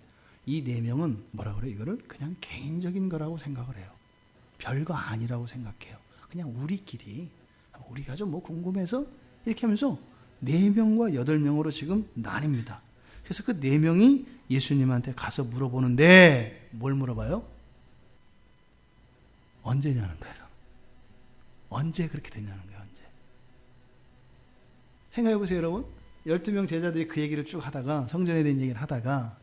이 4명은 뭐라 그래요? 이거를 그냥 개인적인 거라고 생각을 해요. 별거 아니라고 생각해요. 그냥 우리끼리 우리가 좀 뭐 궁금해서 이렇게 하면서 4명과 8명으로 지금 나뉩니다. 그래서 그 4명이 예수님한테 가서 물어보는데 뭘 물어봐요? 언제냐는 거예요. 언제 그렇게 되냐는 거예요. 언제. 생각해 보세요, 여러분. 12명 제자들이 그 얘기를 쭉 하다가 성전에 대한 얘기를 하다가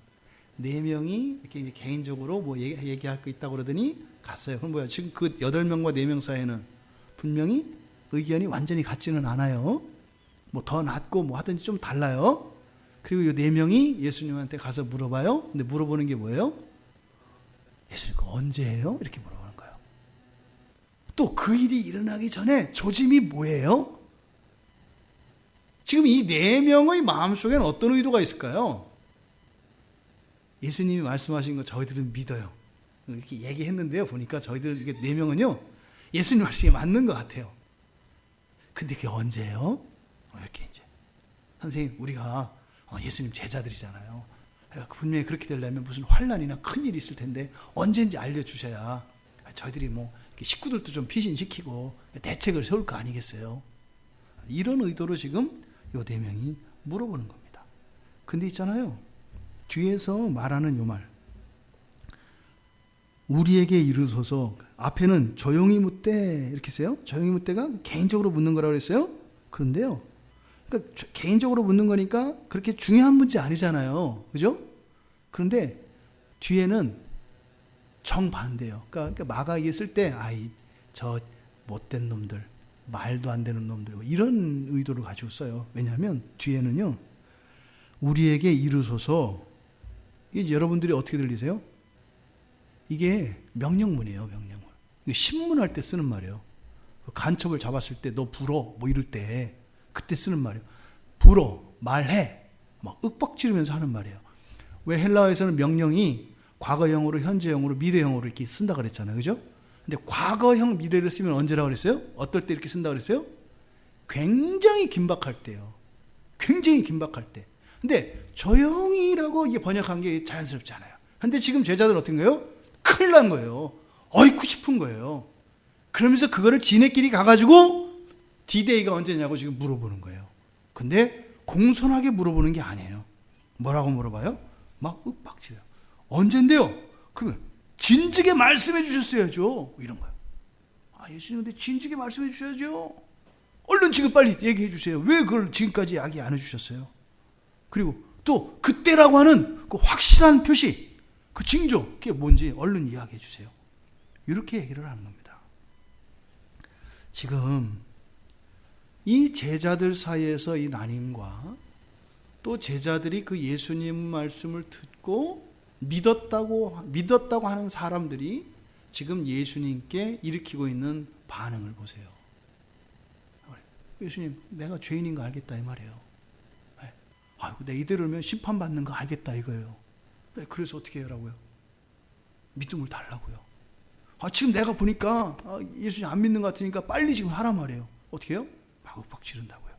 4명이 이렇게 이제 개인적으로 뭐 얘기할 거 있다고 그러더니 갔어요. 그럼 뭐야? 지금 그 8명과 4명 사이에는 분명히 의견이 완전히 같지는 않아요. 뭐 더 낫고 뭐 하든지 좀 달라요. 그리고 이 4명이 예수님한테 가서 물어봐요. 근데 물어보는 게 뭐예요? 예수님, 그 언제예요? 이렇게 물어보는 거예요. 또 그 일이 일어나기 전에 조짐이 뭐예요? 지금 이 4명의 마음속에는 어떤 의도가 있을까요? 예수님이 말씀하신 거 저희들은 믿어요. 이렇게 얘기했는데요. 보니까 저희들 이게 4명은요. 예수님 말씀이 맞는 것 같아요. 근데 그게 언제예요? 이렇게 이제. 선생님, 우리가 예수님 제자들이잖아요. 분명히 그렇게 되려면 무슨 환난이나 큰일이 있을 텐데 언제인지 알려주셔야 저희들이 뭐 식구들도 좀 피신시키고 대책을 세울 거 아니겠어요? 이런 의도로 지금 요 4명이 물어보는 겁니다. 근데 있잖아요. 뒤에서 말하는 요 말. 우리에게 이르소서. 앞에는 조용히 묻되 이렇게 써요. 조용히 묻되가 개인적으로 묻는 거라고 그랬어요. 그런데요. 그러니까 개인적으로 묻는 거니까 그렇게 중요한 문제 아니잖아요. 그죠? 그런데 뒤에는 정반대예요. 그러니까 마가 있을 때 저 못된 놈들, 말도 안 되는 놈들 이런 의도를 가지고 써요. 왜냐하면 뒤에는요. 우리에게 이르소서. 이게 여러분들이 어떻게 들리세요? 이게 명령문이에요. 명령문. 이거 신문할 때 쓰는 말이에요. 간첩을 잡았을 때 너 불어 뭐 이럴 때 그때 쓰는 말이에요. 불어 말해 막 윽박지르면서 하는 말이에요. 왜 헬라어에서는 명령이 과거형으로 현재형으로 미래형으로 이렇게 쓴다 그랬잖아요. 그죠? 근데 과거형 미래를 쓰면 언제라고 그랬어요? 어떨 때 이렇게 쓴다 그랬어요? 굉장히 긴박할 때요. 굉장히 긴박할 때. 근데 조용히라고 이게 번역한 게 자연스럽지 않아요. 근데 지금 제자들은 어떤 거예요? 큰일 난 거예요. 어이쿠 싶은 거예요. 그러면서 그거를 지네끼리 가가지고 D-Day가 언제냐고 지금 물어보는 거예요. 근데 공손하게 물어보는 게 아니에요. 뭐라고 물어봐요? 막 윽박지어요. 언젠데요? 그러면 진즉에 말씀해 주셨어야죠. 이런 거예요. 예수님 근데 진즉에 말씀해 주셔야죠. 얼른 지금 빨리 얘기해 주세요. 왜 그걸 지금까지 이야기 안 해주셨어요? 그리고 또 그때라고 하는 그 확실한 표시, 그 징조, 그게 뭔지 얼른 이야기해 주세요. 이렇게 얘기를 하는 겁니다. 지금 이 제자들 사이에서 이 나님과 또 제자들이 그 예수님 말씀을 듣고 믿었다고 하는 사람들이 지금 예수님께 일으키고 있는 반응을 보세요. 예수님, 내가 죄인인 거 알겠다 이 말이에요. 아이고, 내 이대로면 심판받는 거 알겠다 이거예요. 그래서 어떻게 해라고요? 믿음을 달라고요. 지금 내가 보니까 예수님 안 믿는 것 같으니까 빨리 지금 하란 말이에요. 어떻게 해요? 막 윽박 지른다고요.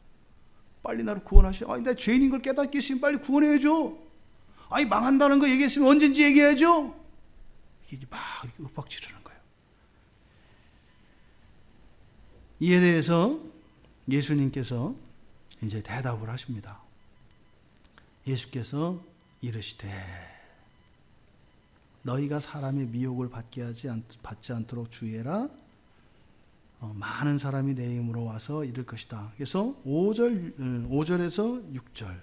빨리 나를 구원하시오. 내 죄인인 걸 깨닫게 했으면 빨리 구원해야죠. 망한다는 거 얘기했으면 언젠지 얘기해야죠. 이게 막 이렇게 윽박 지르는 거예요. 이에 대해서 예수님께서 이제 대답을 하십니다. 예수께서 이르시되 너희가 사람의 미혹을 받지 않도록 주의해라. 많은 사람이 내 이름으로 와서 이를 것이다. 그래서 5절에서 6절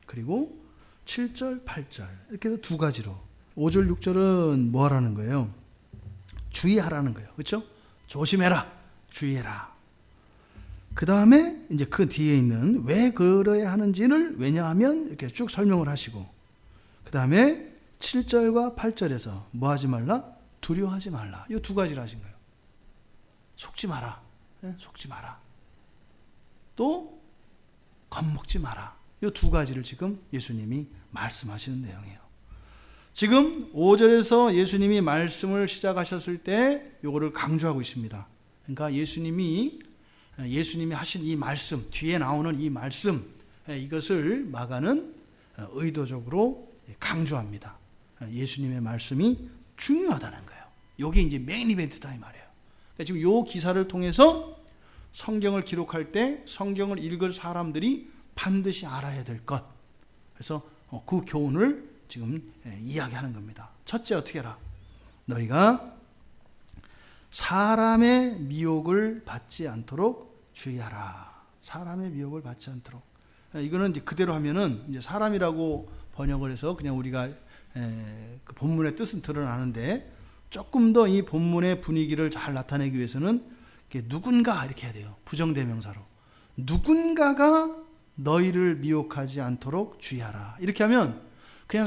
그리고 7절, 8절 이렇게 해서 두 가지로 5절, 6절은 뭐 하라는 거예요? 주의하라는 거예요. 그렇죠? 조심해라. 주의해라. 그 다음에 이제 그 뒤에 있는 왜 그러야 하는지를 왜냐하면 이렇게 쭉 설명을 하시고 그 다음에 7절과 8절에서 뭐 하지 말라? 두려워하지 말라. 이 두 가지를 하신 거예요. 속지 마라. 속지 마라. 또 겁먹지 마라. 이 두 가지를 지금 예수님이 말씀하시는 내용이에요. 지금 5절에서 예수님이 말씀을 시작하셨을 때 이거를 강조하고 있습니다. 그러니까 예수님이 하신 이 말씀, 뒤에 나오는 이 말씀, 이것을 마가는 의도적으로 강조합니다. 예수님의 말씀이 중요하다는 거예요. 이게 이제 메인 이벤트다 이 말이에요. 그러니까 지금 이 기사를 통해서 성경을 기록할 때 성경을 읽을 사람들이 반드시 알아야 될 것. 그래서 그 교훈을 지금 이야기하는 겁니다. 첫째 어떻게 해라? 너희가 사람의 미혹을 받지 않도록 주의하라. 사람의 미혹을 받지 않도록. 이거는 이제 그대로 하면은 이제 사람이라고 번역을 해서 그냥 우리가 그 본문의 뜻은 드러나는데 조금 더 이 본문의 분위기를 잘 나타내기 위해서는 누군가 이렇게 해야 돼요. 부정대명사로. 누군가가 너희를 미혹하지 않도록 주의하라. 이렇게 하면 그냥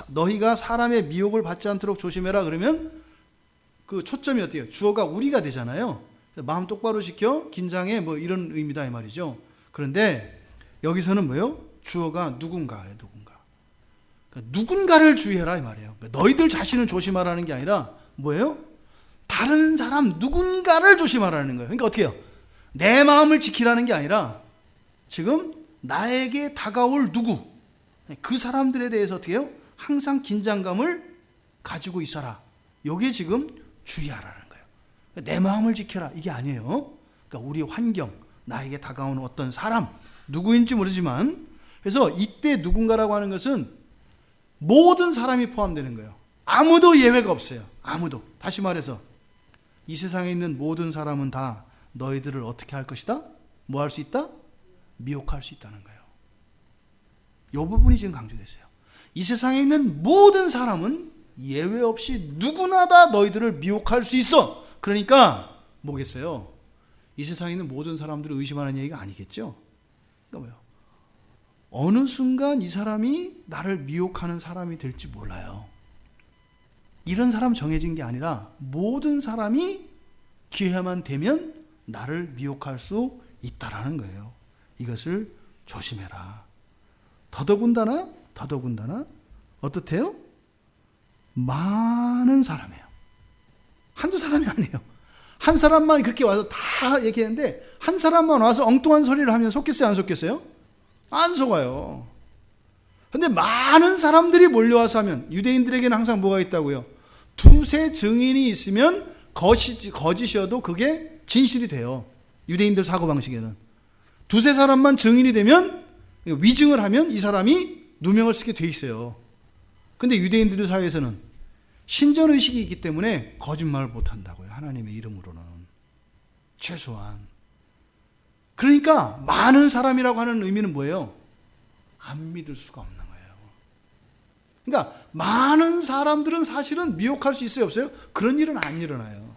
너희가 사람의 미혹을 받지 않도록 조심해라 그러면 그 초점이 어때요? 주어가 우리가 되잖아요. 마음 똑바로 지켜 긴장해 뭐 이런 의미다 이 말이죠. 그런데 여기서는 뭐예요? 주어가 누군가예요. 누군가. 그러니까 누군가를 주의해라 이 말이에요. 그러니까 너희들 자신을 조심하라는 게 아니라 뭐예요? 다른 사람 누군가를 조심하라는 거예요. 그러니까 어떻게 해요? 내 마음을 지키라는 게 아니라 지금 나에게 다가올 누구 그 사람들에 대해서 어떻게 해요? 항상 긴장감을 가지고 있어라. 이게 지금 주의하라는 거예요. 내 마음을 지켜라 이게 아니에요. 그러니까 우리 환경, 나에게 다가오는 어떤 사람 누구인지 모르지만 그래서 이때 누군가라고 하는 것은 모든 사람이 포함되는 거예요. 아무도 예외가 없어요. 아무도. 다시 말해서 이 세상에 있는 모든 사람은 다 너희들을 어떻게 할 것이다? 뭐 할 수 있다? 미혹할 수 있다는 거예요. 이 부분이 지금 강조됐어요. 이 세상에 있는 모든 사람은 예외 없이 누구나 다 너희들을 미혹할 수 있어. 그러니까 뭐겠어요? 이 세상에 있는 모든 사람들을 의심하는 얘기가 아니겠죠? 그러니까 뭐예요? 어느 순간 이 사람이 나를 미혹하는 사람이 될지 몰라요. 이런 사람 정해진 게 아니라 모든 사람이 기회만 되면 나를 미혹할 수 있다라는 거예요. 이것을 조심해라. 더더군다나 어떻대요? 많은 사람이에요. 한두 사람이 아니에요. 한 사람만 그렇게 와서 다 얘기했는데 한 사람만 와서 엉뚱한 소리를 하면 속겠어요? 안 속겠어요? 안 속아요. 근데 많은 사람들이 몰려와서 하면 유대인들에게는 항상 뭐가 있다고요? 두세 증인이 있으면 거짓이어도 그게 진실이 돼요. 유대인들 사고방식에는. 두세 사람만 증인이 되면 위증을 하면 이 사람이 누명을 쓰게 돼 있어요. 근데 유대인들 사회에서는 신전의식이 있기 때문에 거짓말을 못한다고요. 하나님의 이름으로는. 최소한. 그러니까 많은 사람이라고 하는 의미는 뭐예요? 안 믿을 수가 없는 거예요. 그러니까 많은 사람들은 사실은 미혹할 수 있어요? 없어요? 그런 일은 안 일어나요.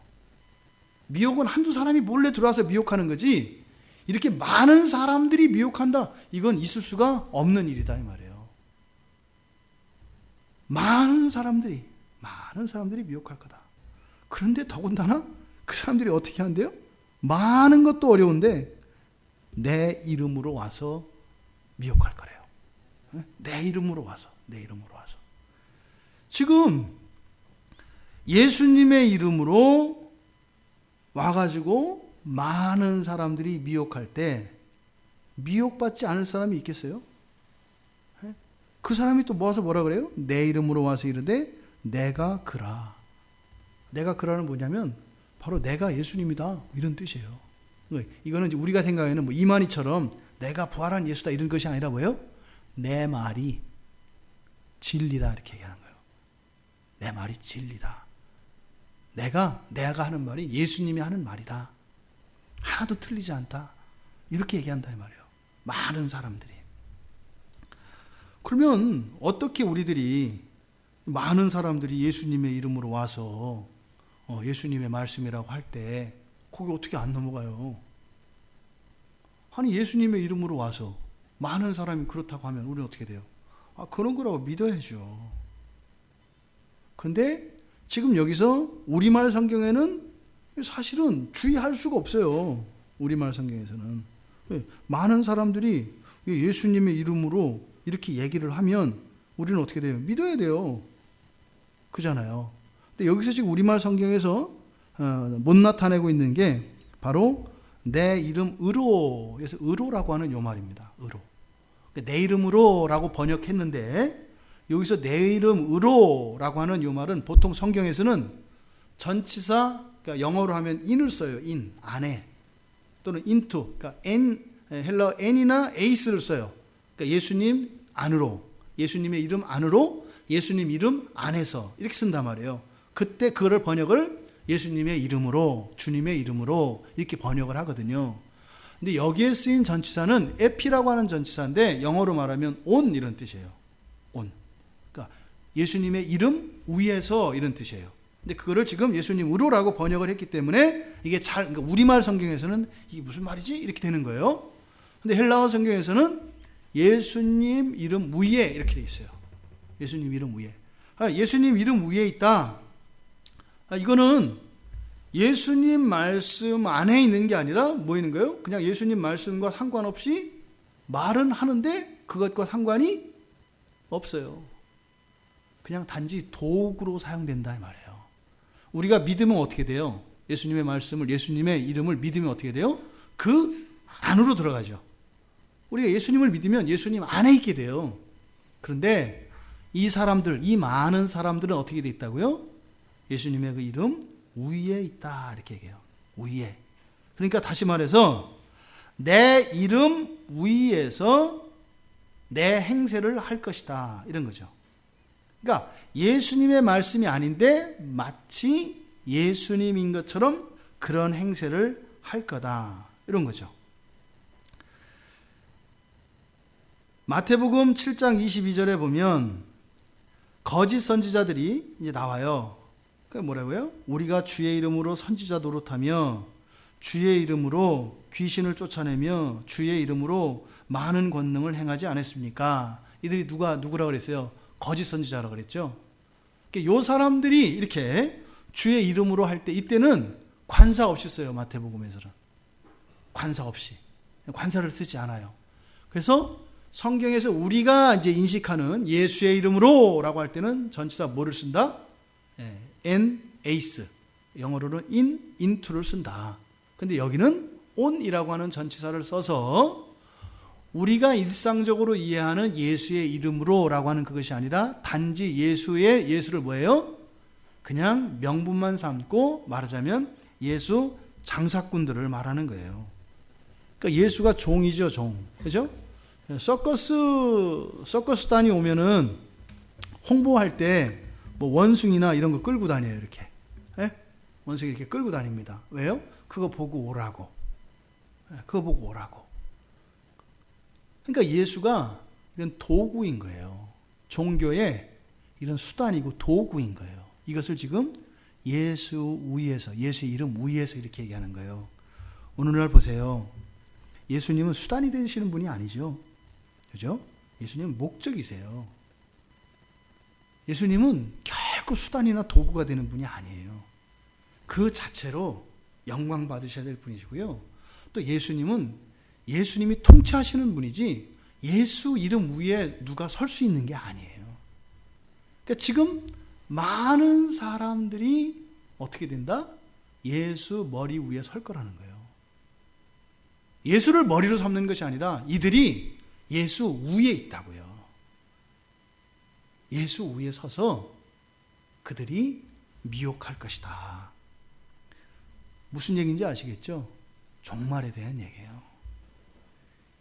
미혹은 한두 사람이 몰래 들어와서 미혹하는 거지 이렇게 많은 사람들이 미혹한다. 이건 있을 수가 없는 일이다 이 말이에요. 많은 사람들이 많은 사람들이 미혹할 거다. 그런데 더군다나 그 사람들이 어떻게 한대요? 많은 것도 어려운데 내 이름으로 와서 미혹할 거래요. 내 이름으로 와서. 지금 예수님의 이름으로 와가지고 많은 사람들이 미혹할 때 미혹받지 않을 사람이 있겠어요? 그 사람이 또 모아서 뭐라 그래요? 내 이름으로 와서 이르되 내가 그라. 내가 그라는 뭐냐면 바로 내가 예수님이다 이런 뜻이에요. 이거는 이제 우리가 생각하는 뭐 이만희처럼 내가 부활한 예수다 이런 것이 아니라 뭐예요? 내 말이 진리다 이렇게 얘기하는 거예요. 내 말이 진리다. 내가 하는 말이 예수님이 하는 말이다. 하나도 틀리지 않다. 이렇게 얘기한다 이 말이에요. 많은 사람들이. 그러면 어떻게 우리들이 많은 사람들이 예수님의 이름으로 와서 예수님의 말씀이라고 할 때 거기 어떻게 안 넘어가요? 아니 예수님의 이름으로 와서 많은 사람이 그렇다고 하면 우리는 어떻게 돼요? 그런 거라고 믿어야죠. 그런데 지금 여기서 우리말 성경에는 사실은 주의할 수가 없어요. 우리말 성경에서는. 많은 사람들이 예수님의 이름으로 이렇게 얘기를 하면 우리는 어떻게 돼요? 믿어야 돼요. 그잖아요. 근데 여기서 지금 우리말 성경에서 못 나타내고 있는 게 바로 내 이름 의로에서 의로라고 하는 요 말입니다. 의로. 내 이름으로라고 번역했는데 여기서 내 이름 의로라고 하는 요 말은 보통 성경에서는 전치사, 그러니까 영어로 하면 in을 써요. in, 안에. 또는 into, 그러니까 헬라어 n이나 ace를 써요. 그러니까 예수님 안으로, 예수님의 이름 안으로, 예수님 이름 안에서 이렇게 쓴단 말이에요. 그때 그거를 번역을 예수님의 이름으로, 주님의 이름으로 이렇게 번역을 하거든요. 근데 여기에 쓰인 전치사는 에피라고 하는 전치사인데 영어로 말하면 on 이런 뜻이에요. on. 그러니까 예수님의 이름 위에서 이런 뜻이에요. 근데 그거를 지금 예수님 의로라고 번역을 했기 때문에 이게 그러니까 우리말 성경에서는 이게 무슨 말이지? 이렇게 되는 거예요. 근데 헬라어 성경에서는 예수님 이름 위에 이렇게 돼 있어요. 예수님 이름 위에. 예수님 이름 위에 있다. 이거는 예수님 말씀 안에 있는 게 아니라 뭐 있는 거예요? 그냥 예수님 말씀과 상관없이 말은 하는데 그것과 상관이 없어요. 그냥 단지 도구로 사용된다 이 말이에요. 우리가 믿으면 어떻게 돼요? 예수님의 말씀을, 예수님의 이름을 믿으면 어떻게 돼요? 그 안으로 들어가죠. 우리가 예수님을 믿으면 예수님 안에 있게 돼요. 그런데 이 사람들, 이 많은 사람들은 어떻게 돼 있다고요? 예수님의 그 이름 위에 있다 이렇게 얘기해요. 위에. 그러니까 다시 말해서 내 이름 위에서 내 행세를 할 것이다 이런 거죠. 그러니까 예수님의 말씀이 아닌데 마치 예수님인 것처럼 그런 행세를 할 거다 이런 거죠. 마태복음 7장 22절에 보면 거짓 선지자들이 이제 나와요. 그 뭐라고요? 우리가 주의 이름으로 선지자 노릇하며 주의 이름으로 귀신을 쫓아내며 주의 이름으로 많은 권능을 행하지 않았습니까? 이들이 누구라고 그랬어요? 거짓 선지자라고 그랬죠. 요 사람들이 이렇게 주의 이름으로 할 때 이때는 관사 없이 써요. 마태복음에서는 관사 없이 관사를 쓰지 않아요. 그래서 성경에서 우리가 이제 인식하는 예수의 이름으로라고 할 때는 전치사 뭐를 쓴다? en, ace. 영어로는 into를 쓴다. 근데 여기는 on이라고 하는 전치사를 써서 우리가 일상적으로 이해하는 예수의 이름으로라고 하는 그것이 아니라 단지 예수를 뭐예요? 그냥 명분만 삼고 말하자면 예수 장사꾼들을 말하는 거예요. 그러니까 예수가 종이죠, 종. 그죠? 서커스단이 오면은 홍보할 때 뭐 원숭이나 이런 거 끌고 다녀요, 이렇게. 예? 원숭이 이렇게 끌고 다닙니다. 왜요? 그거 보고 오라고. 그거 보고 오라고. 그러니까 예수가 이런 도구인 거예요. 종교의 이런 수단이고 도구인 거예요. 이것을 지금 예수 위에서, 예수의 이름 위에서 이렇게 얘기하는 거예요. 오늘날 보세요. 예수님은 수단이 되시는 분이 아니죠. 그죠? 예수님은 목적이세요. 예수님은 결코 수단이나 도구가 되는 분이 아니에요. 그 자체로 영광 받으셔야 될 분이시고요. 또 예수님이 통치하시는 분이지 예수 이름 위에 누가 설 수 있는 게 아니에요. 그러니까 지금 많은 사람들이 어떻게 된다? 예수 머리 위에 설 거라는 거예요. 예수를 머리로 삼는 것이 아니라 이들이 예수 위에 있다고요. 예수 위에 서서 그들이 미혹할 것이다. 무슨 얘기인지 아시겠죠? 종말에 대한 얘기예요.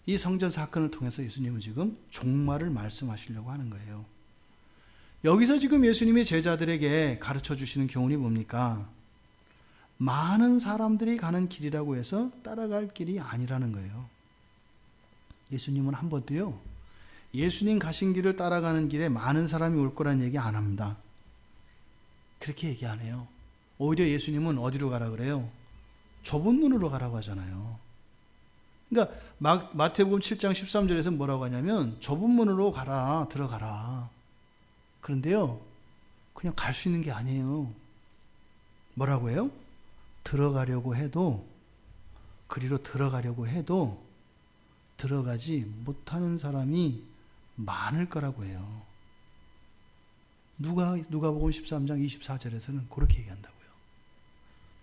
이 성전 사건을 통해서 예수님은 지금 종말을 말씀하시려고 하는 거예요. 여기서 지금 예수님이 제자들에게 가르쳐 주시는 교훈이 뭡니까? 많은 사람들이 가는 길이라고 해서 따라갈 길이 아니라는 거예요. 예수님은 한 번도요, 예수님 가신 길을 따라가는 길에 많은 사람이 올 거란 얘기 안 합니다. 그렇게 얘기 안 해요. 오히려 예수님은 어디로 가라 그래요? 좁은 문으로 가라고 하잖아요. 그러니까 마태복음 7장 13절에서 뭐라고 하냐면 좁은 문으로 가라, 들어가라. 그런데요, 그냥 갈 수 있는 게 아니에요. 뭐라고 해요? 들어가려고 해도, 그리로 들어가려고 해도 들어가지 못하는 사람이 많을 거라고 해요. 누가복음 13장 24절에서는 그렇게 얘기한다고요.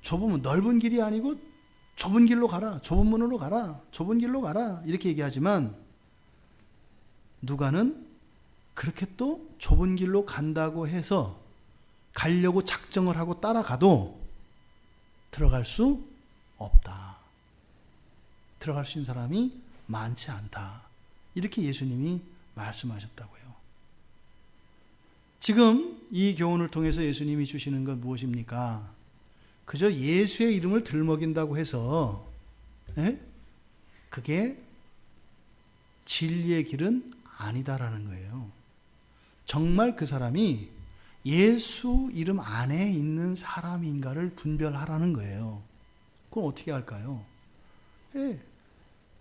좁으면 넓은 길이 아니고 좁은 길로 가라, 좁은 문으로 가라, 좁은 길로 가라 이렇게 얘기하지만 누가는 그렇게 또 좁은 길로 간다고 해서 가려고 작정을 하고 따라가도 들어갈 수 없다. 들어갈 수 있는 사람이 많지 않다. 이렇게 예수님이 말씀하셨다고요. 지금 이 교훈을 통해서 예수님이 주시는 건 무엇입니까? 그저 예수의 이름을 들먹인다고 해서 그게 진리의 길은 아니다라는 거예요. 정말 그 사람이 예수 이름 안에 있는 사람인가를 분별하라는 거예요. 그럼 어떻게 할까요?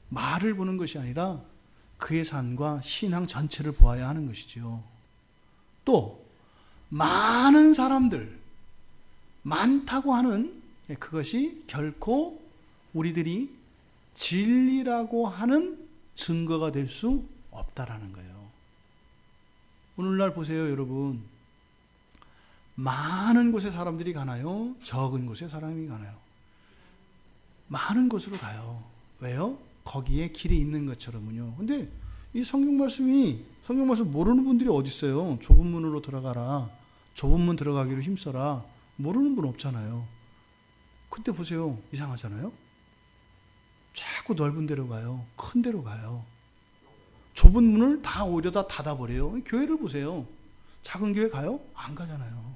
말을 보는 것이 아니라 그의 삶과 신앙 전체를 보아야 하는 것이죠. 또 많은 사람들, 많다고 하는 그것이 결코 우리들이 진리라고 하는 증거가 될 수 없다라는 거예요. 오늘날 보세요, 여러분. 많은 곳에 사람들이 가나요? 적은 곳에 사람이 가나요? 많은 곳으로 가요. 왜요? 거기에 길이 있는 것처럼은요. 근데 이 성경 말씀 모르는 분들이 어디 있어요? 좁은 문으로 들어가라. 좁은 문 들어가기로 힘써라. 모르는 분 없잖아요. 그때 보세요. 이상하잖아요. 자꾸 넓은 데로 가요. 큰 데로 가요. 좁은 문을 다 오히려 다 닫아버려요. 교회를 보세요. 작은 교회 가요? 안 가잖아요.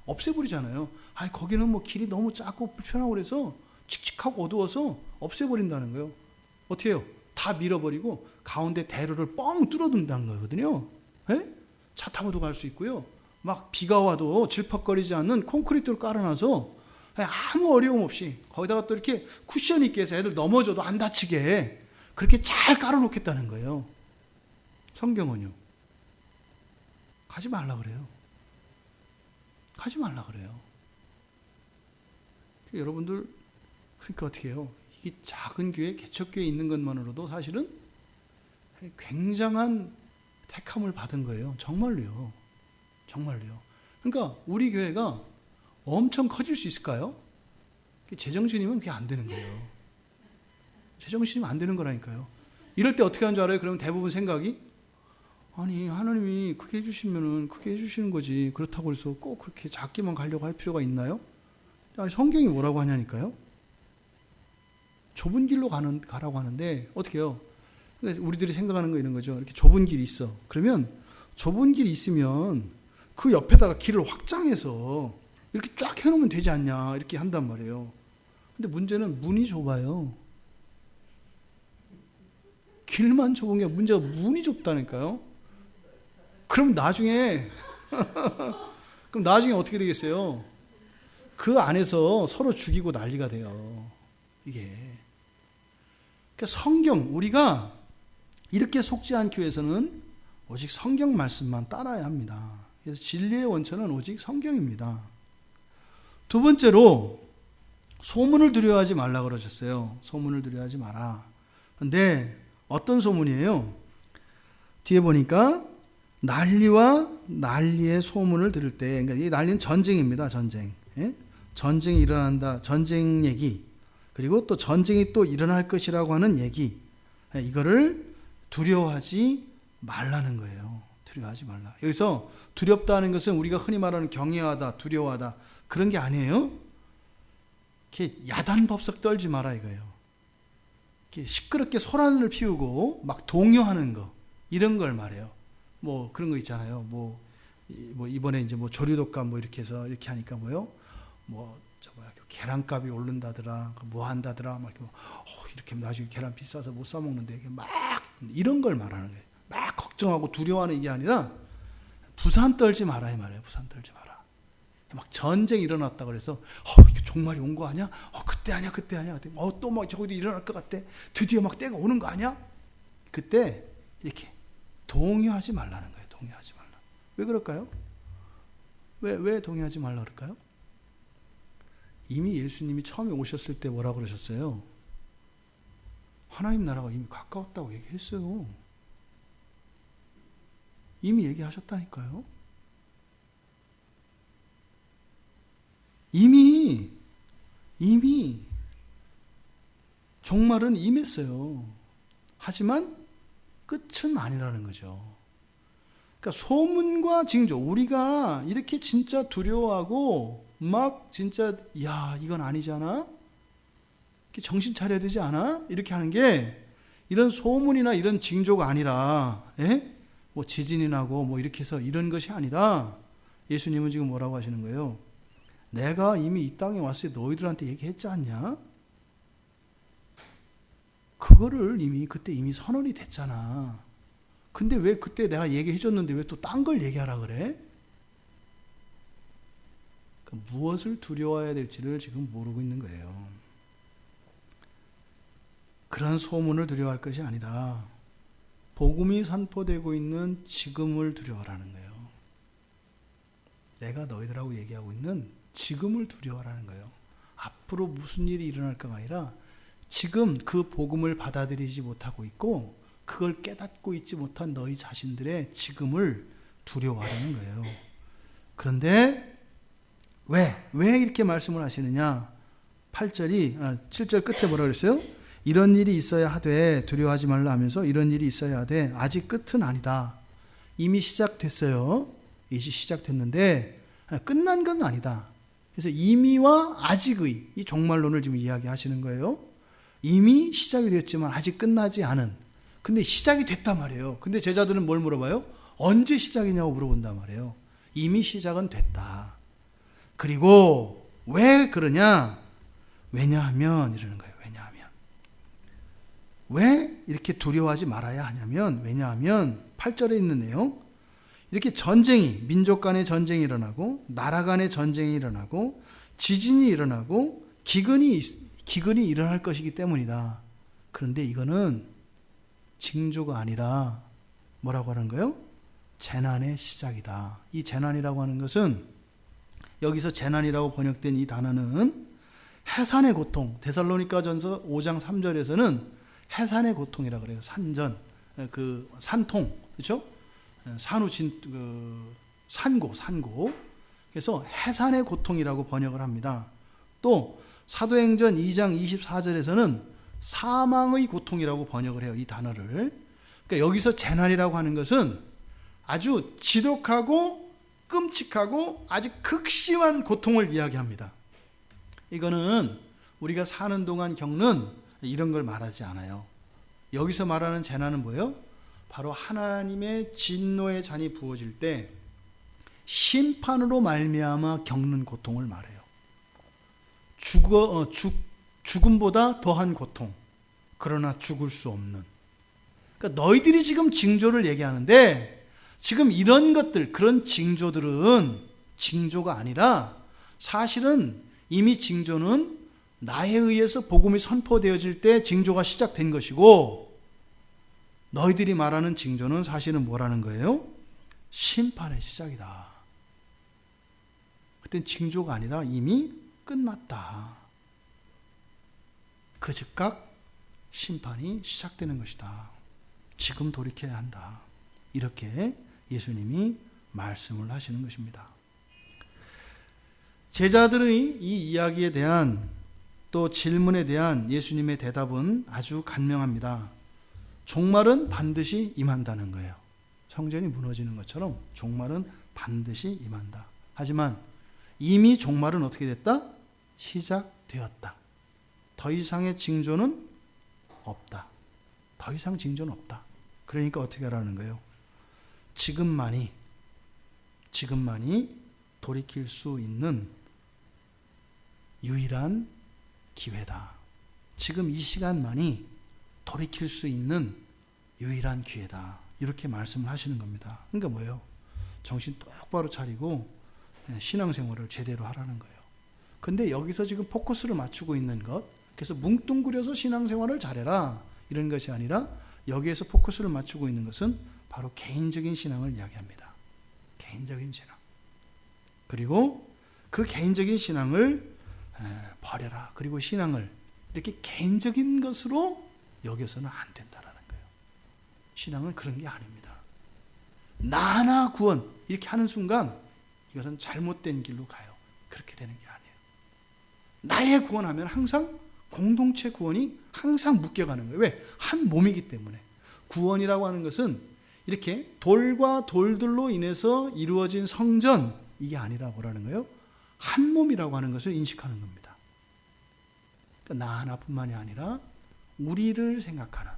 없애버리잖아요. 거기는 뭐 길이 너무 작고 불편하고 그래서 칙칙하고 어두워서 없애버린다는 거예요. 어떻게 해요? 다 밀어버리고 가운데 대로를 뻥 뚫어둔다는 거거든요. 차 타고도 갈 수 있고요. 막 비가 와도 질퍽거리지 않는 콘크리트를 깔아놔서 아무 어려움 없이 거기다가 또 이렇게 쿠션 있게 해서 애들 넘어져도 안 다치게 그렇게 잘 깔아놓겠다는 거예요. 성경은요. 가지 말라 그래요. 가지 말라 그래요. 여러분들 그러니까 어떻게 해요? 이 작은 교회, 개척교회에 있는 것만으로도 사실은 굉장한 택함을 받은 거예요. 정말로요. 정말로요. 그러니까 우리 교회가 엄청 커질 수 있을까요? 제정신이면 그게 안 되는 거예요. 제정신이면 안 되는 거라니까요. 이럴 때 어떻게 하는 줄 알아요? 그러면 대부분 생각이 하나님이 크게 해주시면은 크게 해주시는 거지. 그렇다고 해서 꼭 그렇게 작게만 가려고 할 필요가 있나요? 성경이 뭐라고 하냐니까요. 좁은 길로 가라고 하는데 어떻게 해요? 우리들이 생각하는 거 이런 거죠. 이렇게 좁은 길이 있어. 그러면 좁은 길이 있으면 그 옆에다가 길을 확장해서 이렇게 쫙 해놓으면 되지 않냐 이렇게 한단 말이에요. 근데 문제는 문이 좁아요. 길만 좁은 게 문제가 문이 좁다니까요. 그럼 나중에 어떻게 되겠어요? 그 안에서 서로 죽이고 난리가 돼요. 이게. 그러니까 성경, 우리가 이렇게 속지 않기 위해서는 오직 성경 말씀만 따라야 합니다. 그래서 진리의 원천은 오직 성경입니다. 두 번째로 소문을 두려워하지 말라 그러셨어요. 소문을 두려워하지 마라. 근데 어떤 소문이에요? 뒤에 보니까 난리와 난리의 소문을 들을 때, 그러니까 이 난리는 전쟁입니다. 전쟁. 예? 전쟁이 일어난다. 전쟁 얘기. 그리고 또 전쟁이 또 일어날 것이라고 하는 얘기. 이거를 두려워하지 말라는 거예요. 두려워하지 말라. 여기서 두렵다는 것은 우리가 흔히 말하는 경외하다, 두려워하다 그런 게 아니에요. 이렇게 야단법석 떨지 마라 이거예요. 이렇게 시끄럽게 소란을 피우고 막 동요하는 거 이런 걸 말해요. 뭐 그런 거 있잖아요. 뭐 이번에 이제 뭐 조류독감 뭐 이렇게 해서 이렇게 하니까 뭐요? 계란값이 오른다더라, 뭐 한다더라, 막 이렇게 나중에 계란 비싸서 못 사 먹는데 막 이런 걸 말하는 거예요. 막 걱정하고 두려워하는 이게 아니라 부산 떨지 마라 이 말이에요. 부산 떨지 마라. 막 전쟁이 일어났다 그래서 이게 종말이 온 거 아니야? 그때 아니야, 그때 아니야. 또 막 저기도 일어날 것 같대. 드디어 막 때가 오는 거 아니야? 그때 이렇게 동요하지 말라는 거예요. 동요하지 말라. 왜 그럴까요? 왜 동요하지 말라 그럴까요? 이미 예수님이 처음에 오셨을 때 뭐라고 그러셨어요? 하나님 나라가 이미 가까웠다고 얘기했어요. 이미 얘기하셨다니까요. 이미 종말은 임했어요. 하지만 끝은 아니라는 거죠. 그러니까 소문과 징조, 우리가 이렇게 진짜 두려워하고 막 진짜 이건 아니잖아? 이렇게 정신 차려야 되지 않아? 이렇게 하는 게 이런 소문이나 이런 징조가 아니라 뭐 지진이 나고 뭐 이렇게 해서 이런 것이 아니라 예수님은 지금 뭐라고 하시는 거예요? 내가 이미 이 땅에 왔을 때 너희들한테 얘기했지 않냐? 그거를 그때 이미 선언이 됐잖아. 근데 왜 그때 내가 얘기해줬는데 왜 또 딴 걸 얘기하라 그래? 무엇을 두려워해야 될지를 지금 모르고 있는 거예요. 그런 소문을 두려워할 것이 아니라 복음이 선포되고 있는 지금을 두려워하라는 거예요. 내가 너희들하고 얘기하고 있는 지금을 두려워하라는 거예요. 앞으로 무슨 일이 일어날까가 아니라 지금 그 복음을 받아들이지 못하고 있고 그걸 깨닫고 있지 못한 너희 자신들의 지금을 두려워하라는 거예요. 그런데 왜 이렇게 말씀을 하시느냐? 7절 끝에 뭐라 그랬어요? 이런 일이 있어야 하되 두려워하지 말라 하면서 이런 일이 있어야 하되 아직 끝은 아니다. 이미 시작됐어요. 이미 시작됐는데 끝난 건 아니다. 그래서 이미와 아직의 이 종말론을 지금 이야기하시는 거예요. 이미 시작이 됐지만 아직 끝나지 않은. 근데 시작이 됐단 말이에요. 근데 제자들은 뭘 물어봐요? 언제 시작이냐고 물어본단 말이에요. 이미 시작은 됐다. 그리고 왜 그러냐? 왜냐하면 이러는 거예요. 왜 이렇게 두려워하지 말아야 하냐면 왜냐하면 8절에 있는 내용 이렇게 민족 간의 전쟁이 일어나고 나라 간의 전쟁이 일어나고 지진이 일어나고 기근이 일어날 것이기 때문이다. 그런데 이거는 징조가 아니라 뭐라고 하는 거예요? 재난의 시작이다. 이 재난이라고 하는 것은 여기서 재난이라고 번역된 이 단어는 해산의 고통, 데살로니가전서 5장 3절에서는 해산의 고통이라고 그래요. 산전, 산통, 그렇죠? 산고. 그래서 해산의 고통이라고 번역을 합니다. 또 사도행전 2장 24절에서는 사망의 고통이라고 번역을 해요. 이 단어를. 그러니까 여기서 재난이라고 하는 것은 아주 지독하고 끔찍하고 아주 극심한 고통을 이야기합니다. 이거는 우리가 사는 동안 겪는 이런 걸 말하지 않아요. 여기서 말하는 재난은 뭐예요? 바로 하나님의 진노의 잔이 부어질 때 심판으로 말미암아 겪는 고통을 말해요. 죽음보다 더한 고통. 그러나 죽을 수 없는. 그러니까 너희들이 지금 징조를 얘기하는데 지금 이런 것들, 그런 징조들은 징조가 아니라 사실은 이미 징조는 나에 의해서 복음이 선포되어질 때 징조가 시작된 것이고 너희들이 말하는 징조는 사실은 뭐라는 거예요? 심판의 시작이다. 그땐 징조가 아니라 이미 끝났다. 그 즉각 심판이 시작되는 것이다. 지금 돌이켜야 한다. 이렇게 예수님이 말씀을 하시는 것입니다. 제자들의 이 이야기에 대한 또 질문에 대한 예수님의 대답은 아주 간명합니다. 종말은 반드시 임한다는 거예요. 성전이 무너지는 것처럼 종말은 반드시 임한다. 하지만 이미 종말은 어떻게 됐다? 시작되었다. 더 이상의 징조는 없다. 더 이상 징조는 없다. 그러니까 어떻게 하라는 거예요? 지금만이 돌이킬 수 있는 유일한 기회다. 지금 이 시간만이 돌이킬 수 있는 유일한 기회다. 이렇게 말씀을 하시는 겁니다. 그러니까 뭐예요? 정신 똑바로 차리고 신앙생활을 제대로 하라는 거예요. 근데 여기서 지금 포커스를 맞추고 있는 것, 그래서 뭉뚱그려서 신앙생활을 잘해라 이런 것이 아니라 여기에서 포커스를 맞추고 있는 것은 바로 개인적인 신앙을 이야기합니다. 개인적인 신앙. 그리고 그 개인적인 신앙을 버려라. 그리고 신앙을 이렇게 개인적인 것으로 여겨서는 안 된다라는 거예요. 신앙은 그런 게 아닙니다. 나나 구원 이렇게 하는 순간 이것은 잘못된 길로 가요. 그렇게 되는 게 아니에요. 나의 구원하면 항상 공동체 구원이 항상 묶여가는 거예요. 왜? 한 몸이기 때문에. 구원이라고 하는 것은 이렇게 돌과 돌들로 인해서 이루어진 성전, 이게 아니라 뭐라는 거예요? 한 몸이라고 하는 것을 인식하는 겁니다. 그러니까 나 하나뿐만이 아니라 우리를 생각하는,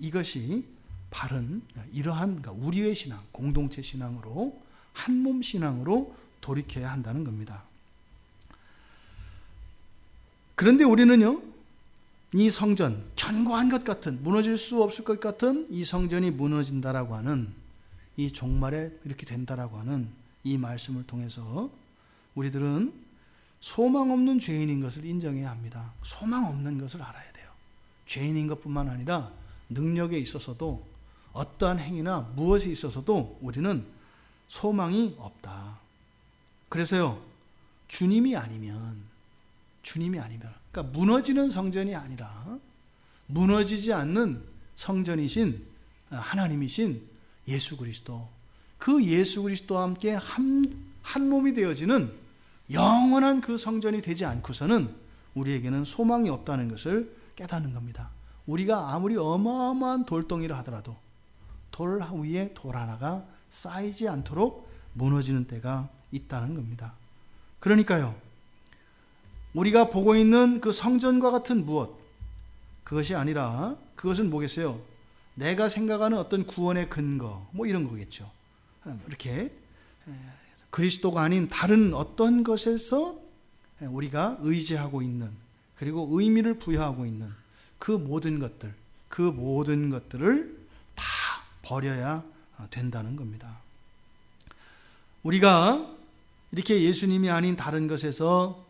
이것이 바른 이러한 그러니까 우리의 신앙, 공동체 신앙으로, 한 몸 신앙으로 돌이켜야 한다는 겁니다. 그런데 우리는요, 이 성전, 견고한 것 같은, 무너질 수 없을 것 같은 이 성전이 무너진다라고 하는, 이 종말에 이렇게 된다라고 하는 이 말씀을 통해서 우리들은 소망 없는 죄인인 것을 인정해야 합니다. 소망 없는 것을 알아야 돼요. 죄인인 것뿐만 아니라 능력에 있어서도 어떠한 행위나 무엇에 있어서도 우리는 소망이 없다. 그래서요, 주님이 아니면, 그러니까 무너지는 성전이 아니라 무너지지 않는 성전이신 하나님이신 예수 그리스도, 그 예수 그리스도와 함께 한 몸이 되어지는 영원한 그 성전이 되지 않고서는 우리에게는 소망이 없다는 것을 깨닫는 겁니다. 우리가 아무리 어마어마한 돌덩이라 하더라도 돌 위에 돌 하나가 쌓이지 않도록 무너지는 때가 있다는 겁니다. 그러니까요, 우리가 보고 있는 그 성전과 같은 무엇, 그것이 아니라 그것은 뭐겠어요? 내가 생각하는 어떤 구원의 근거, 뭐 이런 거겠죠. 이렇게 그리스도가 아닌 다른 어떤 것에서 우리가 의지하고 있는, 그리고 의미를 부여하고 있는 그 모든 것들을 다 버려야 된다는 겁니다. 우리가 이렇게 예수님이 아닌 다른 것에서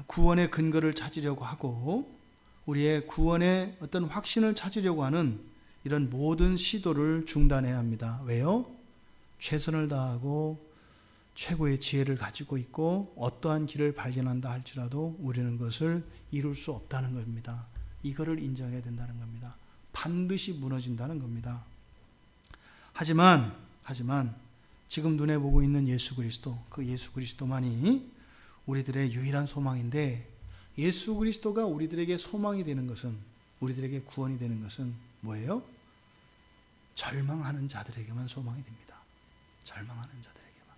구원의 근거를 찾으려고 하고 우리의 구원의 어떤 확신을 찾으려고 하는 이런 모든 시도를 중단해야 합니다. 왜요? 최선을 다하고 최고의 지혜를 가지고 있고 어떠한 길을 발견한다 할지라도 우리는 그것을 이룰 수 없다는 겁니다. 이거를 인정해야 된다는 겁니다. 반드시 무너진다는 겁니다. 하지만 지금 눈에 보고 있는 예수 그리스도, 그 예수 그리스도만이 우리들의 유일한 소망인데, 예수 그리스도가 우리들에게 소망이 되는 것은, 우리들에게 구원이 되는 것은 뭐예요? 절망하는 자들에게만 소망이 됩니다. 절망하는 자들에게만.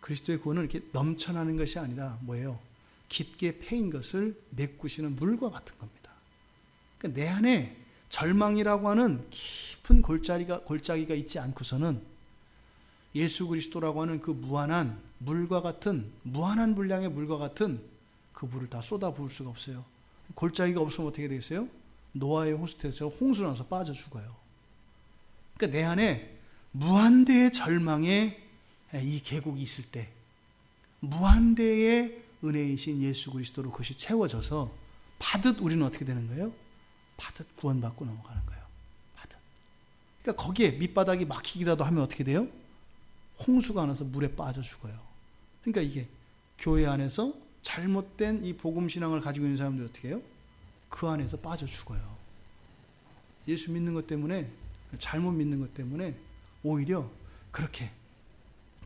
그리스도의 구원은 이렇게 넘쳐나는 것이 아니라 뭐예요? 깊게 패인 것을 메꾸시는 물과 같은 겁니다. 그러니까 내 안에 절망이라고 하는 깊은 골짜기가 있지 않고서는 예수 그리스도라고 하는 그 무한한 물과 같은, 무한한 분량의 물과 같은 그 물을 다 쏟아 부을 수가 없어요. 골짜기가 없으면 어떻게 되겠어요? 노아의 호스트에서 홍수 나서 빠져 죽어요. 그러니까 내 안에 무한대의 절망의 이 계곡이 있을 때, 무한대의 은혜이신 예수 그리스도로 그것이 채워져서 바듯 우리는 어떻게 되는 거예요? 바듯 구원받고 넘어가는 거예요. 바듯. 그러니까 거기에 밑바닥이 막히기라도 하면 어떻게 돼요? 홍수가 나서 물에 빠져 죽어요. 그러니까 이게 교회 안에서 잘못된 이 복음 신앙을 가지고 있는 사람들이 어떻게 해요? 그 안에서 빠져 죽어요. 예수 믿는 것 때문에, 잘못 믿는 것 때문에 오히려 그렇게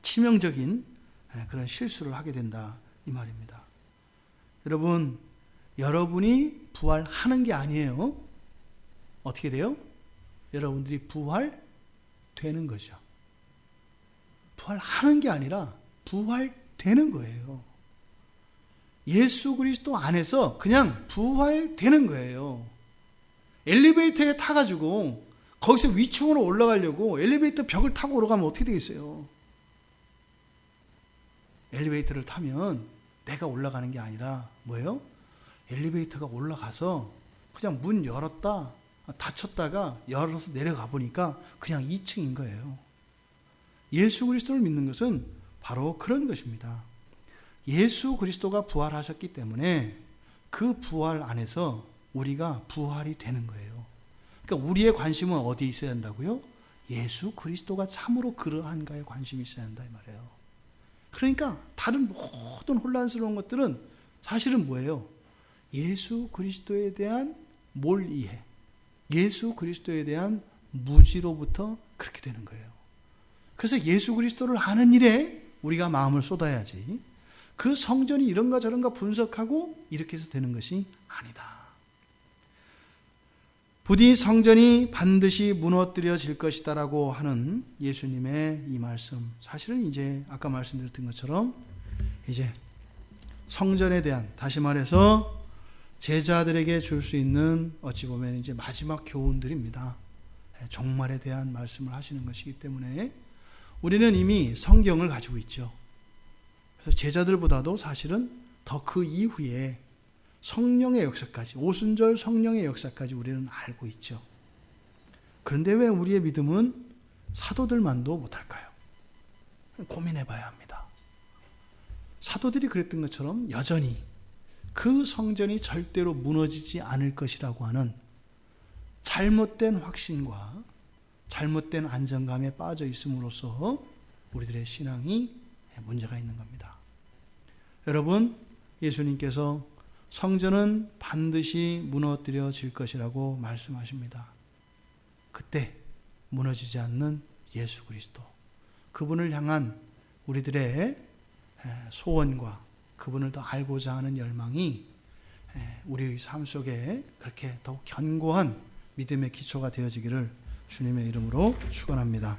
치명적인 그런 실수를 하게 된다 이 말입니다. 여러분, 여러분이 부활하는 게 아니에요. 어떻게 돼요? 여러분들이 부활되는 거죠. 부활하는 게 아니라 부활되는 거예요. 예수 그리스도 안에서 그냥 부활되는 거예요. 엘리베이터에 타가지고 거기서 위층으로 올라가려고 엘리베이터 벽을 타고 올라가면 어떻게 되겠어요? 엘리베이터를 타면 내가 올라가는 게 아니라 뭐예요? 엘리베이터가 올라가서 그냥 문 열었다 닫혔다가 열어서 내려가 보니까 그냥 2층인 거예요. 예수 그리스도를 믿는 것은 바로 그런 것입니다. 예수 그리스도가 부활하셨기 때문에 그 부활 안에서 우리가 부활이 되는 거예요. 그러니까 우리의 관심은 어디에 있어야 한다고요? 예수 그리스도가 참으로 그러한가에 관심이 있어야 한다 이 말이에요. 그러니까 다른 모든 혼란스러운 것들은 사실은 뭐예요? 예수 그리스도에 대한 몰이해, 예수 그리스도에 대한 무지로부터 그렇게 되는 거예요. 그래서 예수 그리스도를 아는 일에 우리가 마음을 쏟아야지, 그 성전이 이런가 저런가 분석하고 이렇게 해서 되는 것이 아니다. 부디 성전이 반드시 무너뜨려질 것이다라고 하는 예수님의 이 말씀, 사실은 이제 아까 말씀드렸던 것처럼 이제 성전에 대한, 다시 말해서 제자들에게 줄 수 있는 어찌 보면 이제 마지막 교훈들입니다. 종말에 대한 말씀을 하시는 것이기 때문에 우리는 이미 성경을 가지고 있죠. 그래서 제자들보다도 사실은 더 그 이후에 성령의 역사까지, 오순절 성령의 역사까지 우리는 알고 있죠. 그런데 왜 우리의 믿음은 사도들만도 못할까요? 고민해 봐야 합니다. 사도들이 그랬던 것처럼 여전히 그 성전이 절대로 무너지지 않을 것이라고 하는 잘못된 확신과 잘못된 안정감에 빠져 있음으로써 우리들의 신앙이 문제가 있는 겁니다. 여러분, 예수님께서 성전은 반드시 무너뜨려질 것이라고 말씀하십니다. 그때 무너지지 않는 예수 그리스도, 그분을 향한 우리들의 소원과 그분을 더 알고자 하는 열망이 우리의 삶 속에 그렇게 더욱 견고한 믿음의 기초가 되어지기를 주님의 이름으로 축원합니다.